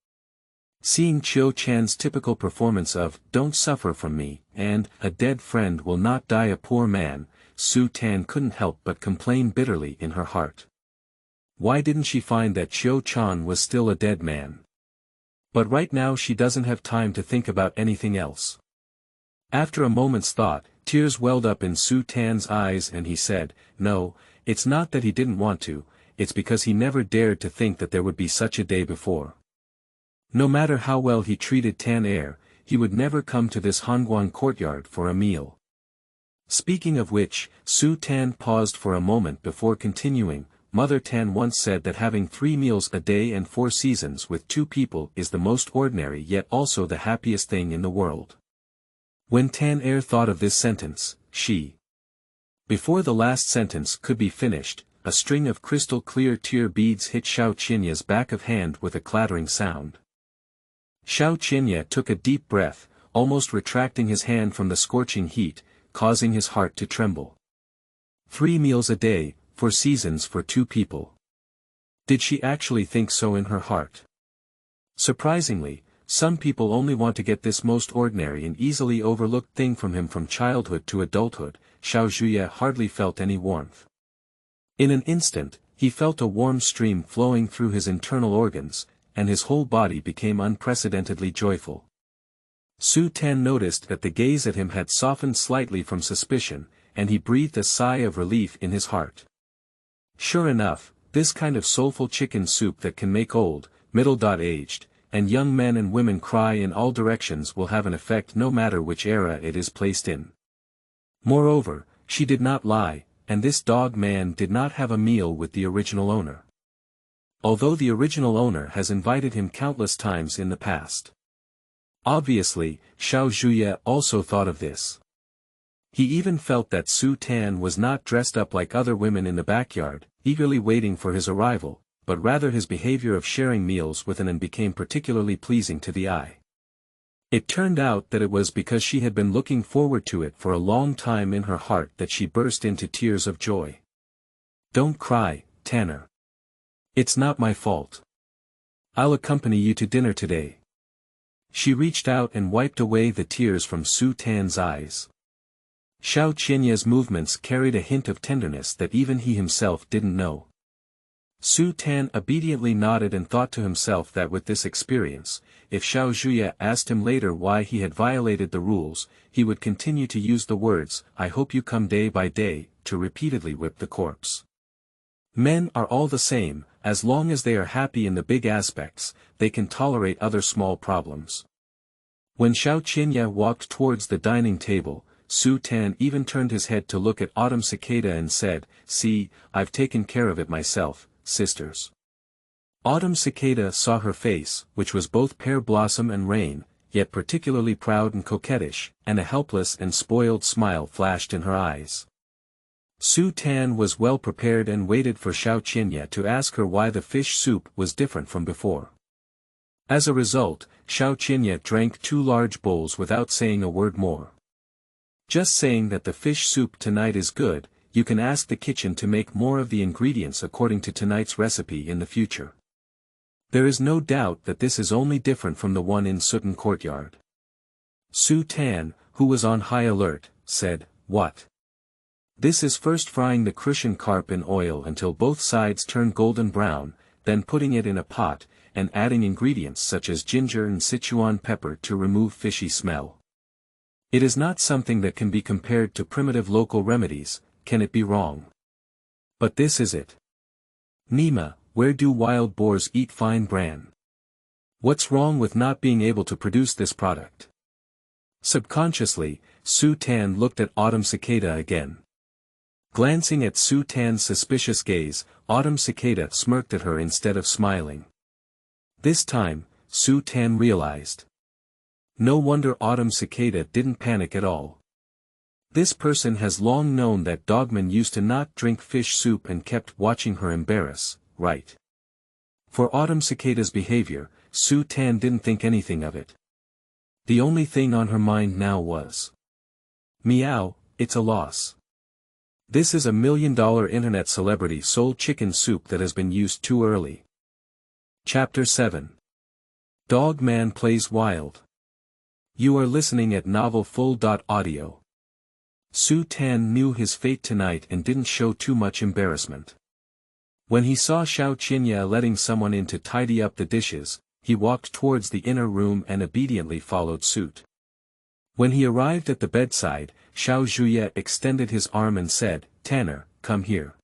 Speaker 1: Seeing Qiu Chan's typical performance of, "Don't suffer from me," and, "A dead friend will not die a poor man," Su Tan couldn't help but complain bitterly in her heart. Why didn't she find that Qiu Chan was still a dead man? But right now she doesn't have time to think about anything else. After a moment's thought, tears welled up in Su Tan's eyes and he said, "No, it's not that he didn't want to, it's because he never dared to think that there would be such a day before. No matter how well he treated Tan Er, he would never come to this Hongguang courtyard for a meal." Speaking of which, Su Tan paused for a moment before continuing. Mother Tan once said that having 3 meals a day and 4 seasons with 2 people is the most ordinary yet also the happiest thing in the world. When Tan Er thought of this sentence, Before the last sentence could be finished, a string of crystal-clear tear beads hit Xiao Qianye's back of hand with a clattering sound. Xiao Qianye took a deep breath, almost retracting his hand from the scorching heat, causing his heart to tremble. 3 meals a day, 4 seasons for 2 people. Did she actually think so in her heart? Surprisingly, some people only want to get this most ordinary and easily overlooked thing from him from childhood to adulthood. Xiao Zhuye hardly felt any warmth. In an instant, he felt a warm stream flowing through his internal organs, and his whole body became unprecedentedly joyful. Su Tan noticed that the gaze at him had softened slightly from suspicion, and he breathed a sigh of relief in his heart. Sure enough, this kind of soulful chicken soup that can make old, middle-aged, and young men and women cry in all directions will have an effect no matter which era it is placed in. Moreover, she did not lie, and this dog man did not have a meal with the original owner. Although the original owner has invited him countless times in the past. Obviously, Xiao Zhuye also thought of this. He even felt that Su Tan was not dressed up like other women in the backyard, eagerly waiting for his arrival, but rather his behavior of sharing meals with an became particularly pleasing to the eye. It turned out that it was because she had been looking forward to it for a long time in her heart that she burst into tears of joy. Don't cry, Tanner. It's not my fault. I'll accompany you to dinner today. She reached out and wiped away the tears from Su Tan's eyes. Xiao Qianye's movements carried a hint of tenderness that even he himself didn't know. Su Tan obediently nodded and thought to himself that with this experience, if Xiao Zhuye asked him later why he had violated the rules, he would continue to use the words, "I hope you come day by day," to repeatedly whip the corpse. Men are all the same, as long as they are happy in the big aspects, they can tolerate other small problems. When Xiao Qianye walked towards the dining table, Su Tan even turned his head to look at Autumn Cicada and said, "See, I've taken care of it myself, sisters." Autumn Cicada saw her face, which was both pear blossom and rain, yet particularly proud and coquettish, and a helpless and spoiled smile flashed in her eyes. Su Tan was well prepared and waited for Xiao Qianye to ask her why the fish soup was different from before. As a result, Xiao Qianye drank 2 large bowls without saying a word more. Just saying that the fish soup tonight is good, you can ask the kitchen to make more of the ingredients according to tonight's recipe in the future. There is no doubt that this is only different from the one in Sutton Courtyard. Su Tan, who was on high alert, said, "What? This is first frying the crucian carp in oil until both sides turn golden brown, then putting it in a pot, and adding ingredients such as ginger and Sichuan pepper to remove fishy smell. It is not something that can be compared to primitive local remedies, can it be wrong? But this is it. Nima, where do wild boars eat fine bran? What's wrong with not being able to produce this product?" Subconsciously, Su Tan looked at Autumn Cicada again. Glancing at Su Tan's suspicious gaze, Autumn Cicada smirked at her instead of smiling. This time, Su Tan realized. No wonder Autumn Cicada didn't panic at all. This person has long known that dogmen used to not drink fish soup and kept watching her embarrass, right? For Autumn Cicada's behavior, Su Tan didn't think anything of it. The only thing on her mind now was, "Meow, it's a loss. This is a $1 million internet celebrity soul chicken soup that has been used too early." Chapter 7. Dog Man Plays Wild. You are listening at novelfull.audio. Su Tan knew his fate tonight and didn't show too much embarrassment. When he saw Xiao Qianye letting someone in to tidy up the dishes, he walked towards the inner room and obediently followed suit. When he arrived at the bedside, Xiao Zhuye extended his arm and said, "Tanner, come here."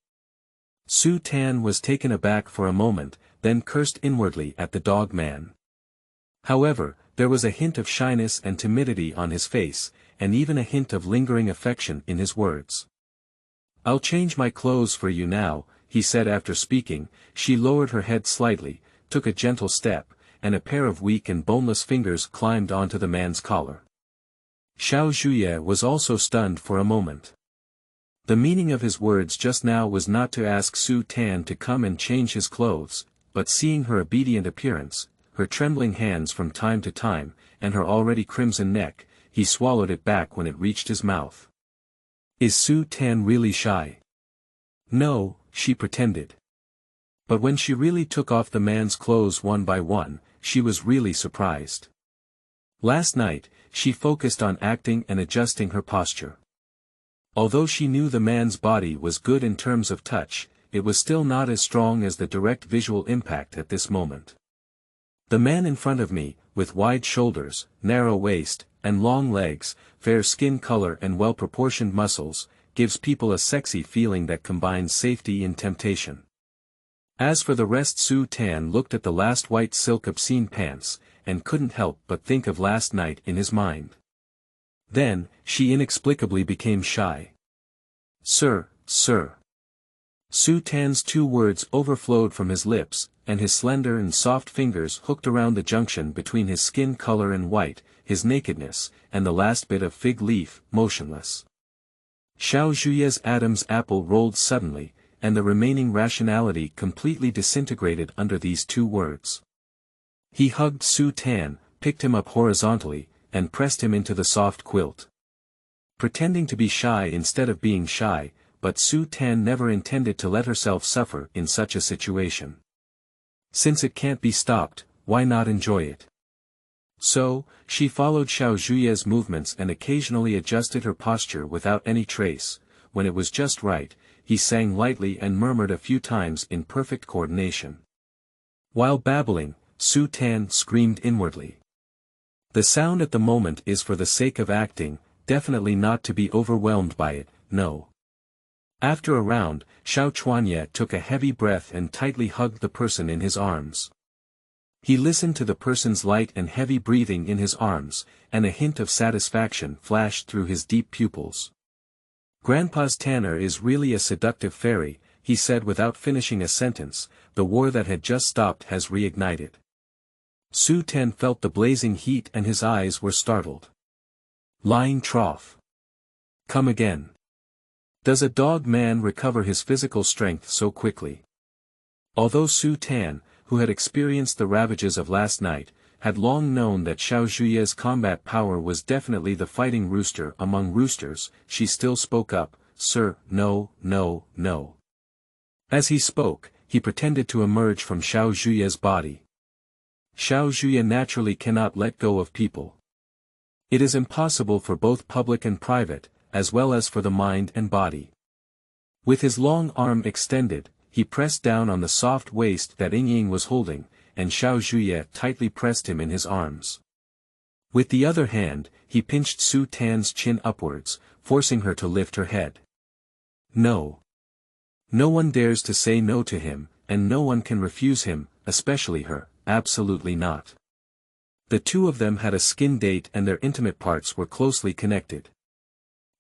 Speaker 1: Su Tan was taken aback for a moment, then cursed inwardly at the dog man. However, there was a hint of shyness and timidity on his face, and even a hint of lingering affection in his words. "I'll change my clothes for you now," he said after speaking. She lowered her head slightly, took a gentle step, and a pair of weak and boneless fingers climbed onto the man's collar. Xiao Zhuye was also stunned for a moment. The meaning of his words just now was not to ask Su Tan to come and change his clothes, but seeing her obedient appearance, her trembling hands from time to time, and her already crimson neck, he swallowed it back when it reached his mouth. Is Su Tan really shy? No, she pretended. But when she really took off the man's clothes one by one, she was really surprised. Last night, she focused on acting and adjusting her posture. Although she knew the man's body was good in terms of touch, it was still not as strong as the direct visual impact at this moment. The man in front of me, with wide shoulders, narrow waist, and long legs, fair skin color and well-proportioned muscles, gives people a sexy feeling that combines safety and temptation. As for the rest, Su Tan looked at the last white silk obscene pants, and couldn't help but think of last night in his mind. Then, she inexplicably became shy. "Sir, sir." Su Tan's 2 words overflowed from his lips, and his slender and soft fingers hooked around the junction between his skin color and white, his nakedness, and the last bit of fig leaf, motionless. Xiao Zhuye's Adam's apple rolled suddenly, and the remaining rationality completely disintegrated under these 2 words. He hugged Su Tan, picked him up horizontally, and pressed him into the soft quilt. Pretending to be shy instead of being shy, but Su Tan never intended to let herself suffer in such a situation. Since it can't be stopped, why not enjoy it? So, she followed Xiao Zhuye's movements and occasionally adjusted her posture without any trace. When it was just right, he sang lightly and murmured a few times in perfect coordination. While babbling, Su Tan screamed inwardly. The sound at the moment is for the sake of acting, definitely not to be overwhelmed by it, no. After a round, Xiao Qianye took a heavy breath and tightly hugged the person in his arms. He listened to the person's light and heavy breathing in his arms, and a hint of satisfaction flashed through his deep pupils. "Grandpa's Tanner is really a seductive fairy," he said without finishing a sentence. "The war that had just stopped has reignited." Su Tan felt the blazing heat and his eyes were startled. "Lying trough. Come again. Does a dog man recover his physical strength so quickly?" Although Su Tan, who had experienced the ravages of last night, had long known that Xiao Zhuye's combat power was definitely the fighting rooster among roosters, she still spoke up, "Sir, no, no, no." As he spoke, he pretended to emerge from Xiao Zhuye's body. Xiao Zhuye naturally cannot let go of people. It is impossible for both public and private, as well as for the mind and body. With his long arm extended, he pressed down on the soft waist that Ying was holding, and Xiao Zhuye tightly pressed him in his arms. With the other hand, he pinched Su Tan's chin upwards, forcing her to lift her head. No. No one dares to say no to him, and no one can refuse him, especially her, absolutely not. The 2 of them had a skin date and their intimate parts were closely connected.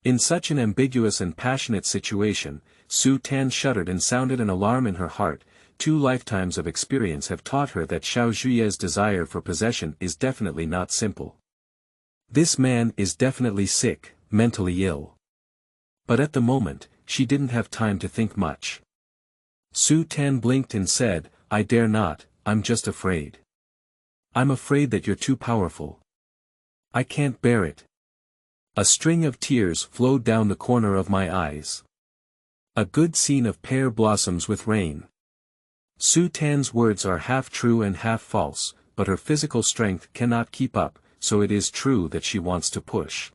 Speaker 1: In such an ambiguous and passionate situation, Su Tan shuddered and sounded an alarm in her heart. 2 lifetimes of experience have taught her that Xiao Zhuye's desire for possession is definitely not simple. This man is definitely sick, mentally ill. But at the moment, she didn't have time to think much. Su Tan blinked and said, "I dare not, I'm just afraid. I'm afraid that you're too powerful. I can't bear it." A string of tears flowed down the corner of my eyes. A good scene of pear blossoms with rain. Su Tan's words are half true and half false, but her physical strength cannot keep up, so it is true that she wants to push.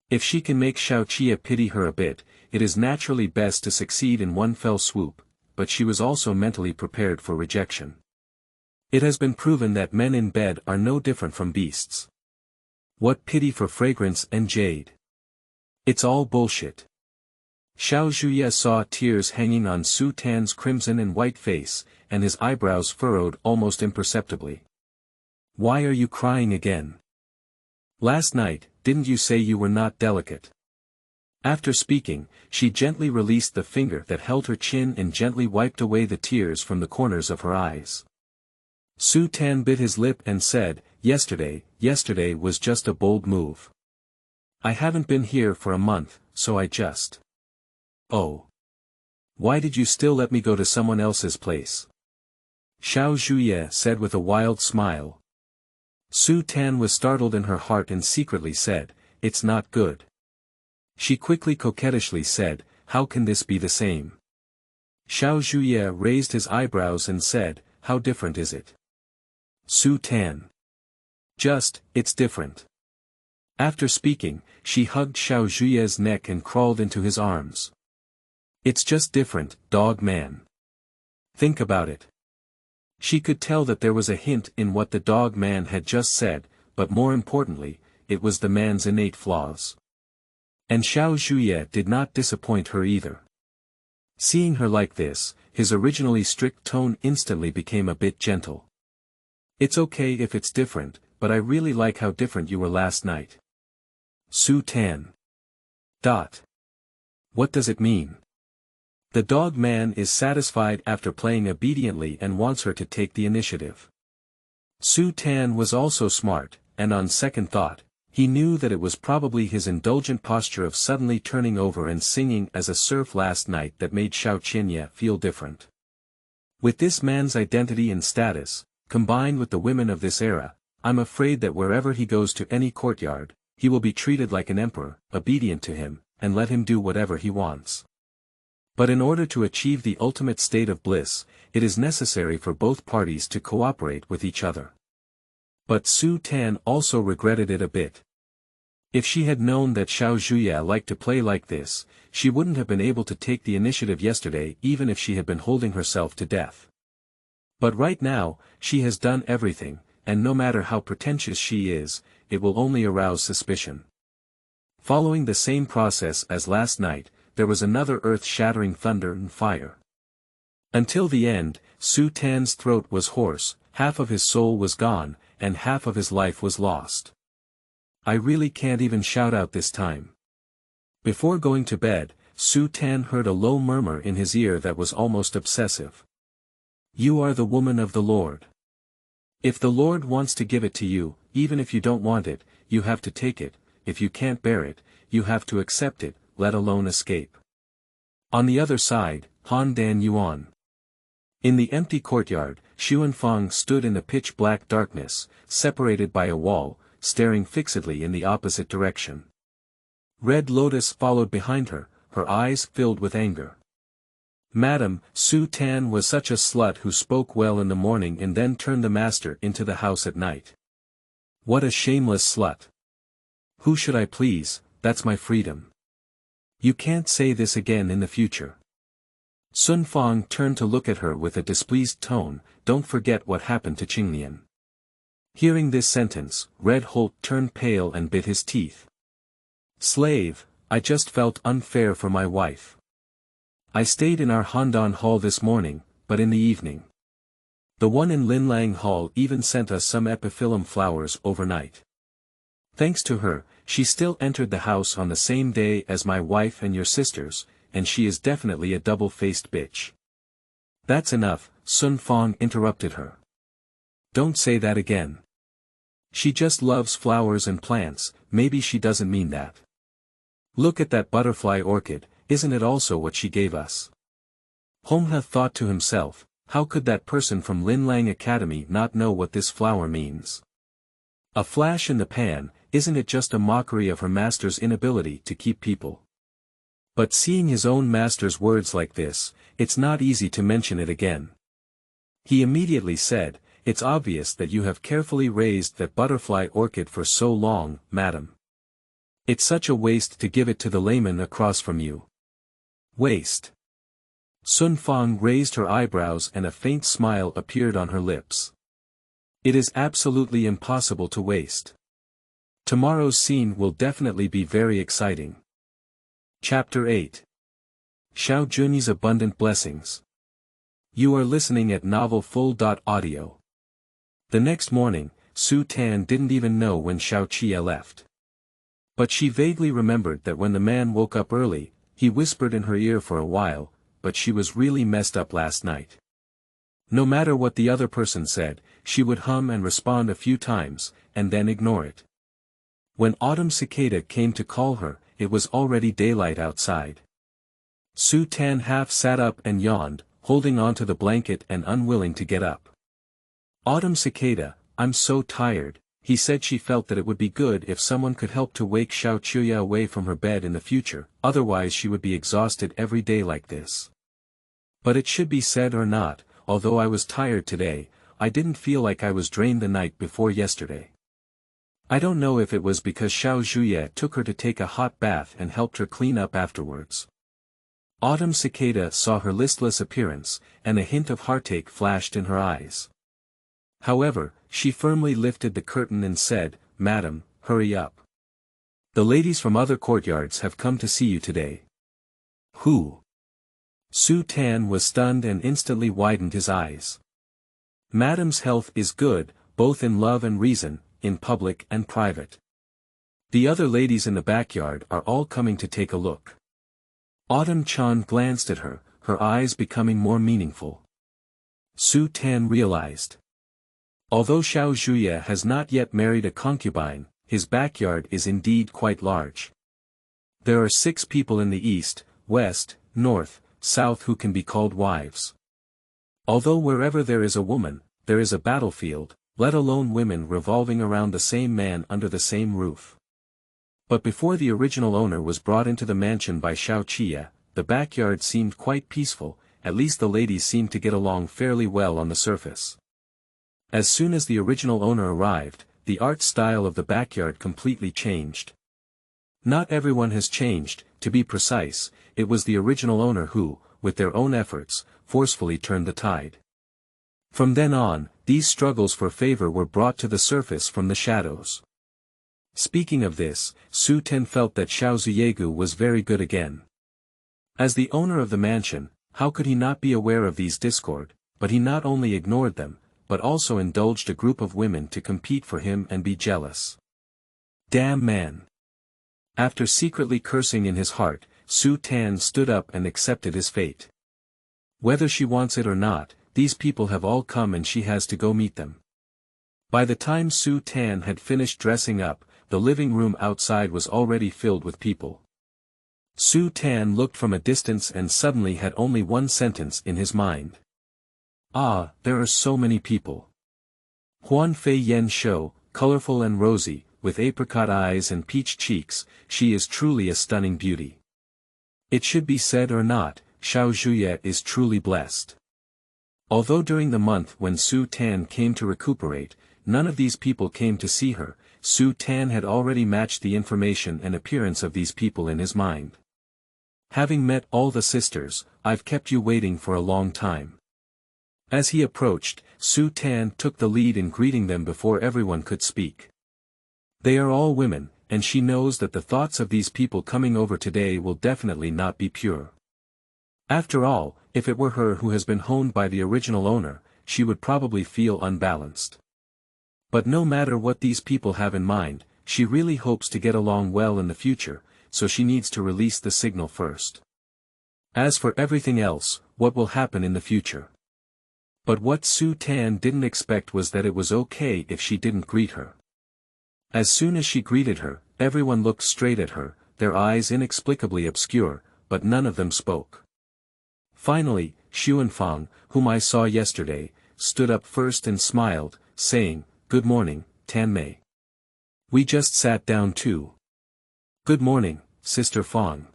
Speaker 1: If she can make Xiao Qianye pity her a bit, it is naturally best to succeed in one fell swoop, but she was also mentally prepared for rejection. It has been proven that men in bed are no different from beasts. What pity for fragrance and jade? It's all bullshit. Xiao Zhuye saw tears hanging on Su Tan's crimson and white face, and his eyebrows furrowed almost imperceptibly. "Why are you crying again? Last night, didn't you say you were not delicate?" After speaking, she gently released the finger that held her chin and gently wiped away the tears from the corners of her eyes. Su Tan bit his lip and said, yesterday was just a bold move. I haven't been here for a month, so I just... Oh. Why did you still let me go to someone else's place?" Xiao Zhuye said with a wild smile. Su Tan was startled in her heart and secretly said, "It's not good." She quickly coquettishly said, "How can this be the same?" Xiao Zhuye raised his eyebrows and said, "How different is it?" Su Tan. It's different." After speaking, she hugged Xiao Zhuye's neck and crawled into his arms. "It's just different, dog man. Think about it." She could tell that there was a hint in what the dog man had just said, but more importantly, it was the man's innate flaws. And Xiao Zhuye did not disappoint her either. Seeing her like this, his originally strict tone instantly became a bit gentle. "It's okay if it's different, but I really like how different you were last night." Su Tan. What does it mean? The dog man is satisfied after playing obediently and wants her to take the initiative. Su Tan was also smart, and on second thought, he knew that it was probably his indulgent posture of suddenly turning over and singing as a serf last night that made Xiao Qianye feel different. With this man's identity and status, combined with the women of this era, I'm afraid that wherever he goes to any courtyard, he will be treated like an emperor, obedient to him, and let him do whatever he wants. But in order to achieve the ultimate state of bliss, it is necessary for both parties to cooperate with each other. But Su Tan also regretted it a bit. If she had known that Xiao Zhuye liked to play like this, she wouldn't have been able to take the initiative yesterday even if she had been holding herself to death. But right now, she has done everything, and no matter how pretentious she is, it will only arouse suspicion. Following the same process as last night, there was another earth-shattering thunder and fire. Until the end, Su Tan's throat was hoarse, half of his soul was gone, and half of his life was lost. I really can't even shout out this time. Before going to bed, Su Tan heard a low murmur in his ear that was almost obsessive. You are the woman of the Lord. If the Lord wants to give it to you, even if you don't want it, you have to take it, if you can't bear it, you have to accept it, let alone escape. On the other side, Han Dan Yuan. In the empty courtyard, Xu Fang stood in the pitch-black darkness, separated by a wall, staring fixedly in the opposite direction. Red Lotus followed behind her, her eyes filled with anger. Madam, Su Tan was such a slut who spoke well in the morning and then turned the master into the house at night. What a shameless slut. Who should I please? That's my freedom. You can't say this again in the future. Sun Fang turned to look at her with a displeased tone. Don't forget what happened to Qingnian. Hearing this sentence, Red Holt turned pale and bit his teeth. Slave, I just felt unfair for my wife. I stayed in our Handan Hall this morning, but in the evening. The one in Linlang Hall even sent us some epiphyllum flowers overnight. Thanks to her, she still entered the house on the same day as my wife and your sisters, and she is definitely a double-faced bitch. That's enough, Sun Fang interrupted her. Don't say that again. She just loves flowers and plants, maybe she doesn't mean that. Look at that butterfly orchid, isn't it also what she gave us? Honghe thought to himself, how could that person from Linlang Academy not know what this flower means? A flash in the pan, isn't it just a mockery of her master's inability to keep people? But seeing his own master's words like this, it's not easy to mention it again. He immediately said, it's obvious that you have carefully raised that butterfly orchid for so long, madam. It's such a waste to give it to the layman across from you. Waste. Sun Fang raised her eyebrows and a faint smile appeared on her lips. It is absolutely impossible to waste. Tomorrow's scene will definitely be very exciting. Chapter 8. Xiao Junye's Abundant Blessings. You are listening at novelfull.audio. The next morning, Su Tan didn't even know when Xiao Qianye left. But she vaguely remembered that when the man woke up early, he whispered in her ear for a while, but she was really messed up last night. No matter what the other person said, she would hum and respond a few times, and then ignore it. When Autumn Cicada came to call her, it was already daylight outside. Su Tan half sat up and yawned, holding onto the blanket and unwilling to get up. Autumn Cicada, I'm so tired, he said. She felt that it would be good if someone could help to wake Xiao Qianye away from her bed in the future, otherwise she would be exhausted every day like this. But it should be said or not, although I was tired today, I didn't feel like I was drained the night before yesterday. I don't know if it was because Xiao Zhuye took her to take a hot bath and helped her clean up afterwards. Autumn Cicada saw her listless appearance, and a hint of heartache flashed in her eyes. However, she firmly lifted the curtain and said, Madam, hurry up. The ladies from other courtyards have come to see you today. Who? Su Tan was stunned and instantly widened his eyes. Madam's health is good, both in love and reason, in public and private. The other ladies in the backyard are all coming to take a look. Autumn Chan glanced at her, her eyes becoming more meaningful. Su Tan realized. Although Xiao Zhuye has not yet married a concubine, his backyard is indeed quite large. There are 6 people in the east, west, north, south who can be called wives. Although wherever there is a woman, there is a battlefield, let alone women revolving around the same man under the same roof. But before the original owner was brought into the mansion by Xiao Qianye, the backyard seemed quite peaceful, at least the ladies seemed to get along fairly well on the surface. As soon as the original owner arrived, the art style of the backyard completely changed. Not everyone has changed, to be precise, it was the original owner who, with their own efforts, forcefully turned the tide. From then on, these struggles for favor were brought to the surface from the shadows. Speaking of this, Su Ten felt that Xiao Zhuye was very good again. As the owner of the mansion, how could he not be aware of these discord, but he not only ignored them, but also indulged a group of women to compete for him and be jealous. Damn man. After secretly cursing in his heart, Su Tan stood up and accepted his fate. Whether she wants it or not, these people have all come and she has to go meet them. By the time Su Tan had finished dressing up, the living room outside was already filled with people. Su Tan looked from a distance and suddenly had only one sentence in his mind. Ah, there are so many people. Huan Fei Yen Shou, colorful and rosy, with apricot eyes and peach cheeks, she is truly a stunning beauty. It should be said or not, Xiao Zhuye is truly blessed. Although during the month when Su Tan came to recuperate, none of these people came to see her, Su Tan had already matched the information and appearance of these people in his mind. Having met all the sisters, I've kept you waiting for a long time. As he approached, Su Tan took the lead in greeting them before everyone could speak. They are all women, and she knows that the thoughts of these people coming over today will definitely not be pure. After all, if it were her who has been honed by the original owner, she would probably feel unbalanced. But no matter what these people have in mind, she really hopes to get along well in the future, so she needs to release the signal first. As for everything else, what will happen in the future? But what Su Tan didn't expect was that it was okay if she didn't greet her. As soon as she greeted her, everyone looked straight at her, their eyes inexplicably obscure, but none of them spoke. Finally, Fang, whom I saw yesterday, stood up first and smiled, saying, "Good morning, Tan Mei. We just sat down too." "Good morning, Sister Fang."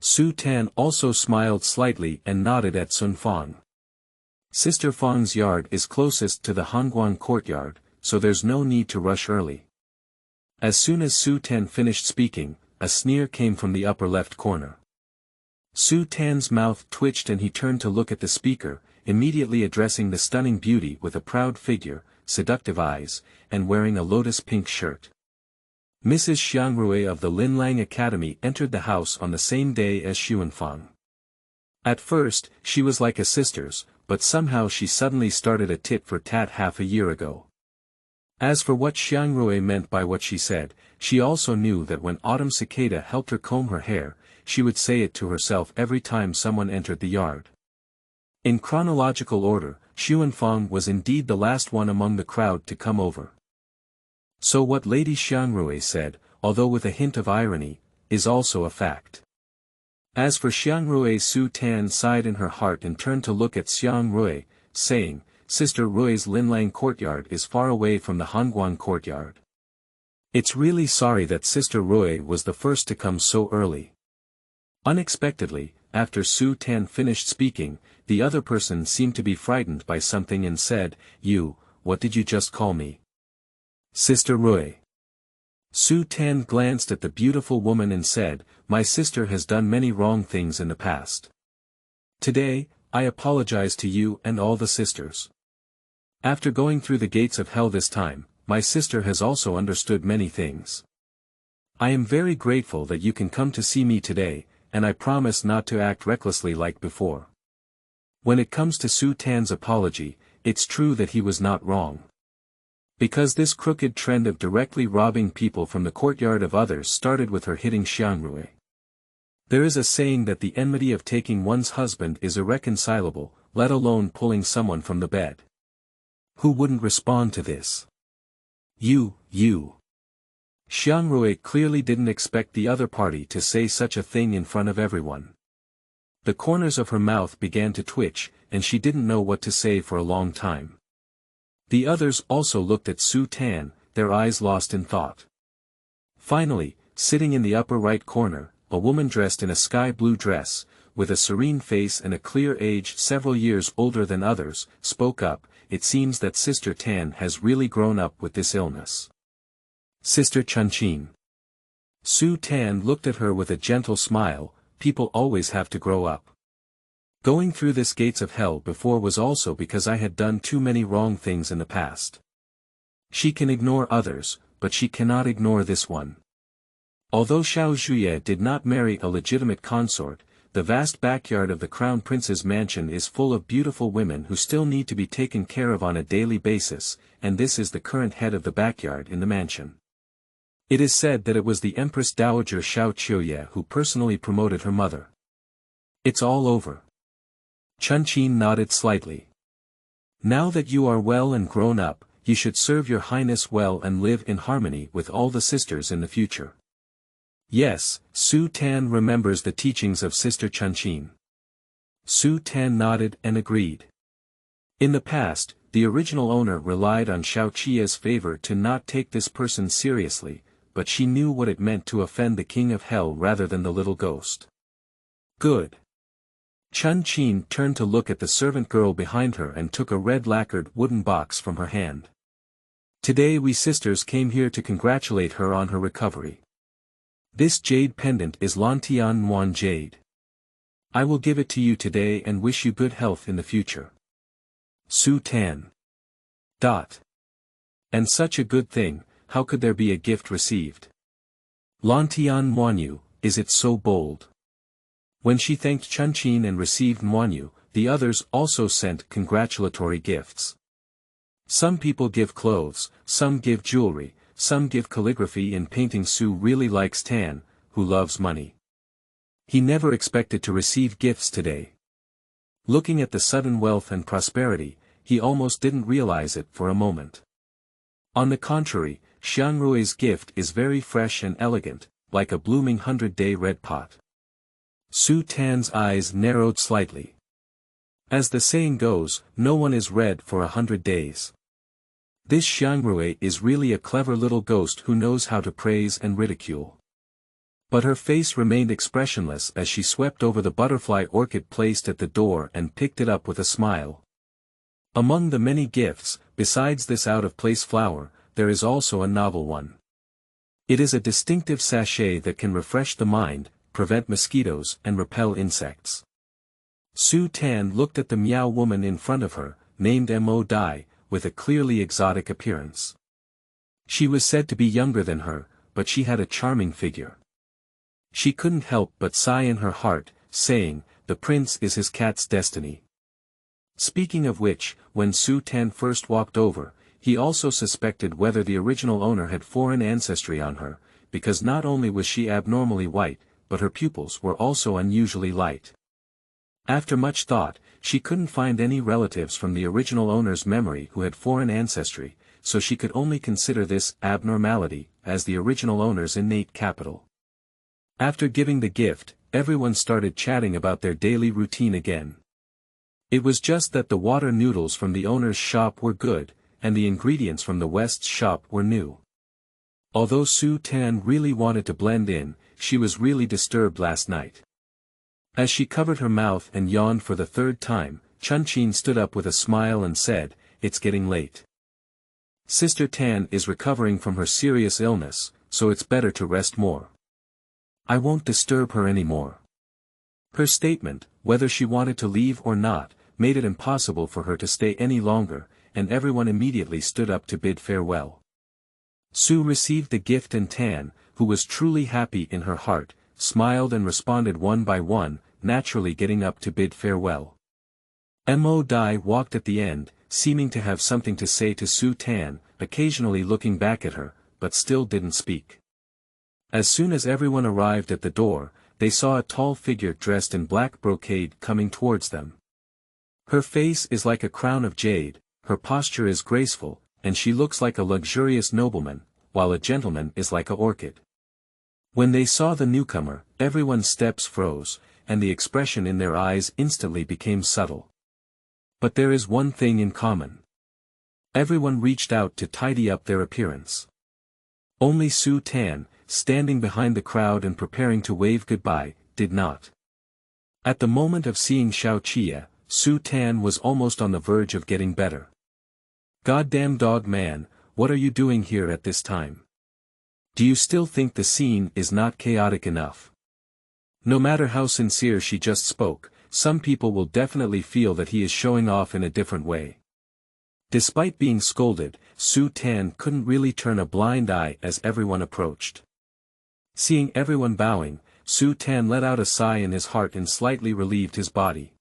Speaker 1: Su Tan also smiled slightly and nodded at Sun Fang. Sister Fang's yard is closest to the Hongguan courtyard, so there's no need to rush early. As soon as Su Tan finished speaking, a sneer came from the upper left corner. Su Tan's mouth twitched and he turned to look at the speaker, immediately addressing the stunning beauty with a proud figure, seductive eyes, and wearing a lotus-pink shirt. Mrs. Xiangrui of the Linlang Academy entered the house on the same day as Fang. At first, she was like a sister's, but somehow she suddenly started a tit-for-tat half a year ago. As for what Xiangrui meant by what she said, she also knew that when Autumn Cicada helped her comb her hair, she would say it to herself every time someone entered the yard. In chronological order, Fang was indeed the last one among the crowd to come over. So what Lady Xiangrui said, although with a hint of irony, is also a fact. As for Xiangrui, Su Tan sighed in her heart and turned to look at Xiangrui, saying, "Sister Rui's Linlang courtyard is far away from the Hongguan courtyard. It's really sorry that Sister Rui was the first to come so early." Unexpectedly, after Su Tan finished speaking, the other person seemed to be frightened by something and said, What did you just call me?" "Sister Rui." Su Tan glanced at the beautiful woman and said, "My sister has done many wrong things in the past. Today, I apologize to you and all the sisters. After going through the gates of hell this time, my sister has also understood many things. I am very grateful that you can come to see me today, and I promise not to act recklessly like before." When it comes to Su Tan's apology, it's true that he was not wrong. Because this crooked trend of directly robbing people from the courtyard of others started with her hitting Xiangrui. There is a saying that the enmity of taking one's husband is irreconcilable, let alone pulling someone from the bed. Who wouldn't respond to this? You. Xiangrui clearly didn't expect the other party to say such a thing in front of everyone. The corners of her mouth began to twitch, and she didn't know what to say for a long time. The others also looked at Su Tan, their eyes lost in thought. Finally, sitting in the upper right corner, a woman dressed in a sky blue dress, with a serene face and a clear age several years older than others, spoke up. It seems that Sister Tan has really grown up with this illness. Sister Chunqin. Su Tan looked at her with a gentle smile. People always have to grow up. Going through this gates of hell before was also because I had done too many wrong things in the past. She can ignore others, but she cannot ignore this one. Although Xiao Zhuye did not marry a legitimate consort, the vast backyard of the Crown Prince's mansion is full of beautiful women who still need to be taken care of on a daily basis, and this is the current head of the backyard in the mansion. It is said that it was the Empress Dowager Xiao Qianye who personally promoted her mother. It's all over. Chunqin nodded slightly. Now that you are well and grown up, you should serve your highness well and live in harmony with all the sisters in the future. Yes, Su Tan remembers the teachings of Sister Chunqin. Su Tan nodded and agreed. In the past, the original owner relied on Xiao Qianye's favor to not take this person seriously, but she knew what it meant to offend the king of hell rather than the little ghost. Good. Chunqin turned to look at the servant girl behind her and took a red lacquered wooden box from her hand. Today we sisters came here to congratulate her on her recovery. This jade pendant is Lantian jade. I will give it to you today and wish you good health in the future. Su Tan. And such a good thing, how could there be a gift received? Lantian Moanyu, is it so bold? When she thanked Chunqin and received Moanyu, the others also sent congratulatory gifts. Some people give clothes, some give jewelry, some give calligraphy and painting. Su really likes Tan, who loves money. He never expected to receive gifts today. Looking at the sudden wealth and prosperity, he almost didn't realize it for a moment. On the contrary, Xiangrui's gift is very fresh and elegant, like a blooming 100-day red pot. Su Tan's eyes narrowed slightly. As the saying goes, no one is red for 100 days. This Xiangrui is really a clever little ghost who knows how to praise and ridicule. But her face remained expressionless as she swept over the butterfly orchid placed at the door and picked it up with a smile. Among the many gifts, besides this out-of-place flower, there is also a novel one. It is a distinctive sachet that can refresh the mind, prevent mosquitoes and repel insects. Su Tan looked at the meow woman in front of her, named Mo Dai, with a clearly exotic appearance. She was said to be younger than her, but she had a charming figure. She couldn't help but sigh in her heart, saying, "The prince is his cat's destiny." Speaking of which, when Su Tan first walked over, he also suspected whether the original owner had foreign ancestry on her, because not only was she abnormally white, but her pupils were also unusually light. After much thought, she couldn't find any relatives from the original owner's memory who had foreign ancestry, so she could only consider this abnormality as the original owner's innate capital. After giving the gift, everyone started chatting about their daily routine again. It was just that the water noodles from the owner's shop were good, and the ingredients from the West's shop were new. Although Su Tan really wanted to blend in, she was really disturbed last night. As she covered her mouth and yawned for the third time, Chunqin stood up with a smile and said, "It's getting late. Sister Tan is recovering from her serious illness, so it's better to rest more. I won't disturb her anymore." Her statement, whether she wanted to leave or not, made it impossible for her to stay any longer, and everyone immediately stood up to bid farewell. Su received the gift and Tan, who was truly happy in her heart, smiled and responded one by one, naturally getting up to bid farewell. Mo Dai walked at the end, seeming to have something to say to Su Tan, occasionally looking back at her, but still didn't speak. As soon as everyone arrived at the door, they saw a tall figure dressed in black brocade coming towards them. Her face is like a crown of jade, her posture is graceful, and she looks like a luxurious nobleman, while a gentleman is like a orchid. When they saw the newcomer, everyone's steps froze, and the expression in their eyes instantly became subtle. But there is one thing in common. Everyone reached out to tidy up their appearance. Only Su Tan, standing behind the crowd and preparing to wave goodbye, did not. At the moment of seeing Xiao Qianye, Su Tan was almost on the verge of getting better. "Goddamn dog man, what are you doing here at this time? Do you still think the scene is not chaotic enough?" No matter how sincere she just spoke, some people will definitely feel that he is showing off in a different way. Despite being scolded, Su Tan couldn't really turn a blind eye as everyone approached. Seeing everyone bowing, Su Tan let out a sigh in his heart and slightly relieved his body.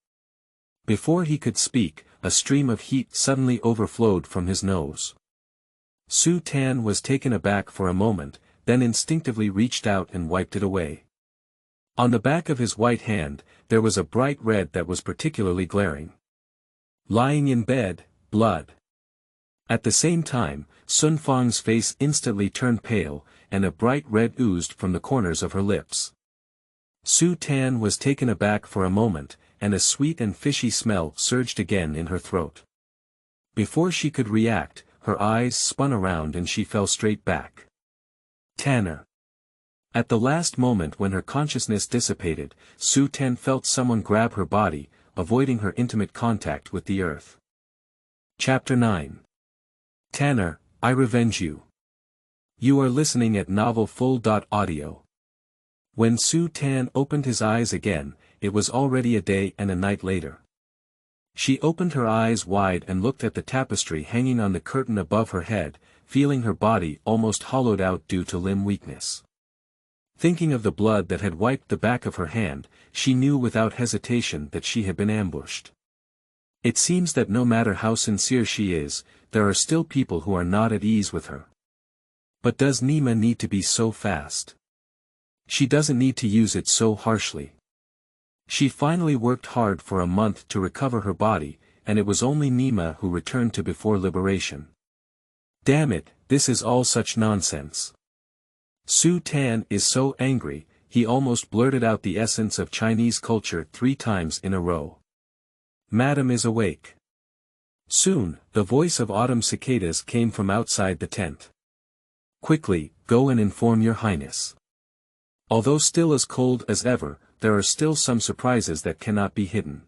Speaker 1: Before he could speak, a stream of heat suddenly overflowed from his nose. Su Tan was taken aback for a moment, then instinctively reached out and wiped it away. On the back of his white hand, there was a bright red that was particularly glaring. Lying in bed, blood. At the same time, Sun Fang's face instantly turned pale, and a bright red oozed from the corners of her lips. Su Tan was taken aback for a moment, and a sweet and fishy smell surged again in her throat. Before she could react, her eyes spun around and she fell straight back. Tanner. At the last moment when her consciousness dissipated, Su Tan felt someone grab her body, avoiding her intimate contact with the earth. Chapter 9. Tanner, I revenge you. You are listening at novelfull.audio. When Su Tan opened his eyes again, it was already a day and a night later. She opened her eyes wide and looked at the tapestry hanging on the curtain above her head, feeling her body almost hollowed out due to limb weakness. Thinking of the blood that had wiped the back of her hand, she knew without hesitation that she had been ambushed. It seems that no matter how sincere she is, there are still people who are not at ease with her. But does Nima need to be so fast? She doesn't need to use it so harshly. She finally worked hard for a month to recover her body, and it was only Nima who returned to before liberation. Damn it, this is all such nonsense. Su Tan is so angry, he almost blurted out the essence of Chinese culture 3 times in a row. Madam is awake. Soon, the voice of autumn cicadas came from outside the tent. Quickly, go and inform your highness. Although still as cold as ever, there are still some surprises that cannot be hidden.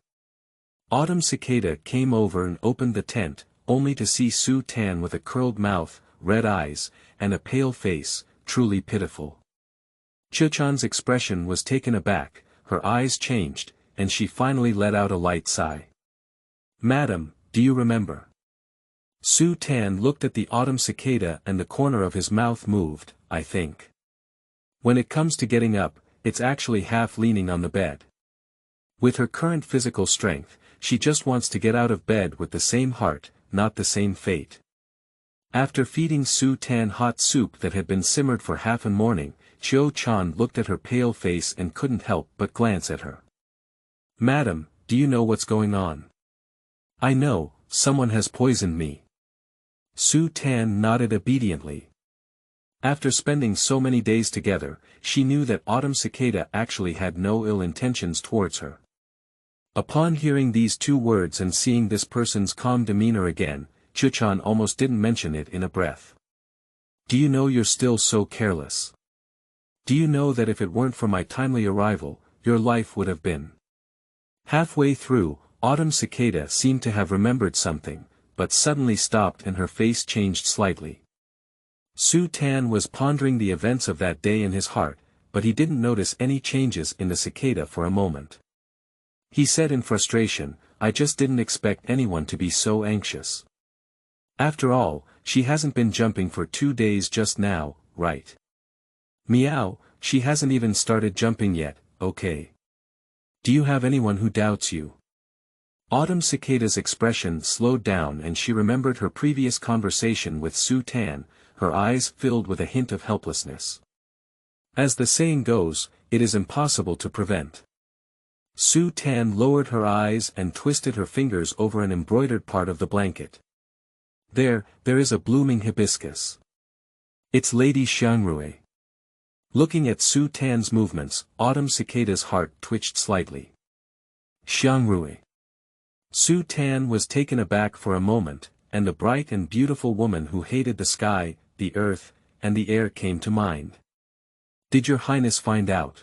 Speaker 1: Autumn cicada came over and opened the tent, only to see Su Tan with a curled mouth, red eyes, and a pale face, truly pitiful. Chuchan's expression was taken aback, her eyes changed, and she finally let out a light sigh. Madam, do you remember? Su Tan looked at the autumn cicada and the corner of his mouth moved, I think. When it comes to getting up, it's actually half leaning on the bed. With her current physical strength, she just wants to get out of bed with the same heart, not the same fate. After feeding Su Tan hot soup that had been simmered for half a morning, Chiu Chan looked at her pale face and couldn't help but glance at her. Madam, do you know what's going on? I know, someone has poisoned me. Su Tan nodded obediently. After spending so many days together, she knew that Autumn Cicada actually had no ill intentions towards her. Upon hearing these 2 words and seeing this person's calm demeanor again, Chuchan almost didn't mention it in a breath. Do you know you're still so careless? Do you know that if it weren't for my timely arrival, your life would have been? Halfway through, Autumn Cicada seemed to have remembered something, but suddenly stopped and her face changed slightly. Su Tan was pondering the events of that day in his heart, but he didn't notice any changes in the cicada for a moment. He said in frustration, I just didn't expect anyone to be so anxious. After all, she hasn't been jumping for 2 days just now, right? Meow, she hasn't even started jumping yet, okay. Do you have anyone who doubts you? Autumn Cicada's expression slowed down and she remembered her previous conversation with Su Tan, her eyes filled with a hint of helplessness. As the saying goes, it is impossible to prevent. Su Tan lowered her eyes and twisted her fingers over an embroidered part of the blanket. There is a blooming hibiscus. It's Lady Xiangrui. Looking at Su Tan's movements, Autumn Cicada's heart twitched slightly. Xiangrui. Su Tan was taken aback for a moment, and a bright and beautiful woman who hated the sky, the earth, and the air came to mind. Did your highness find out?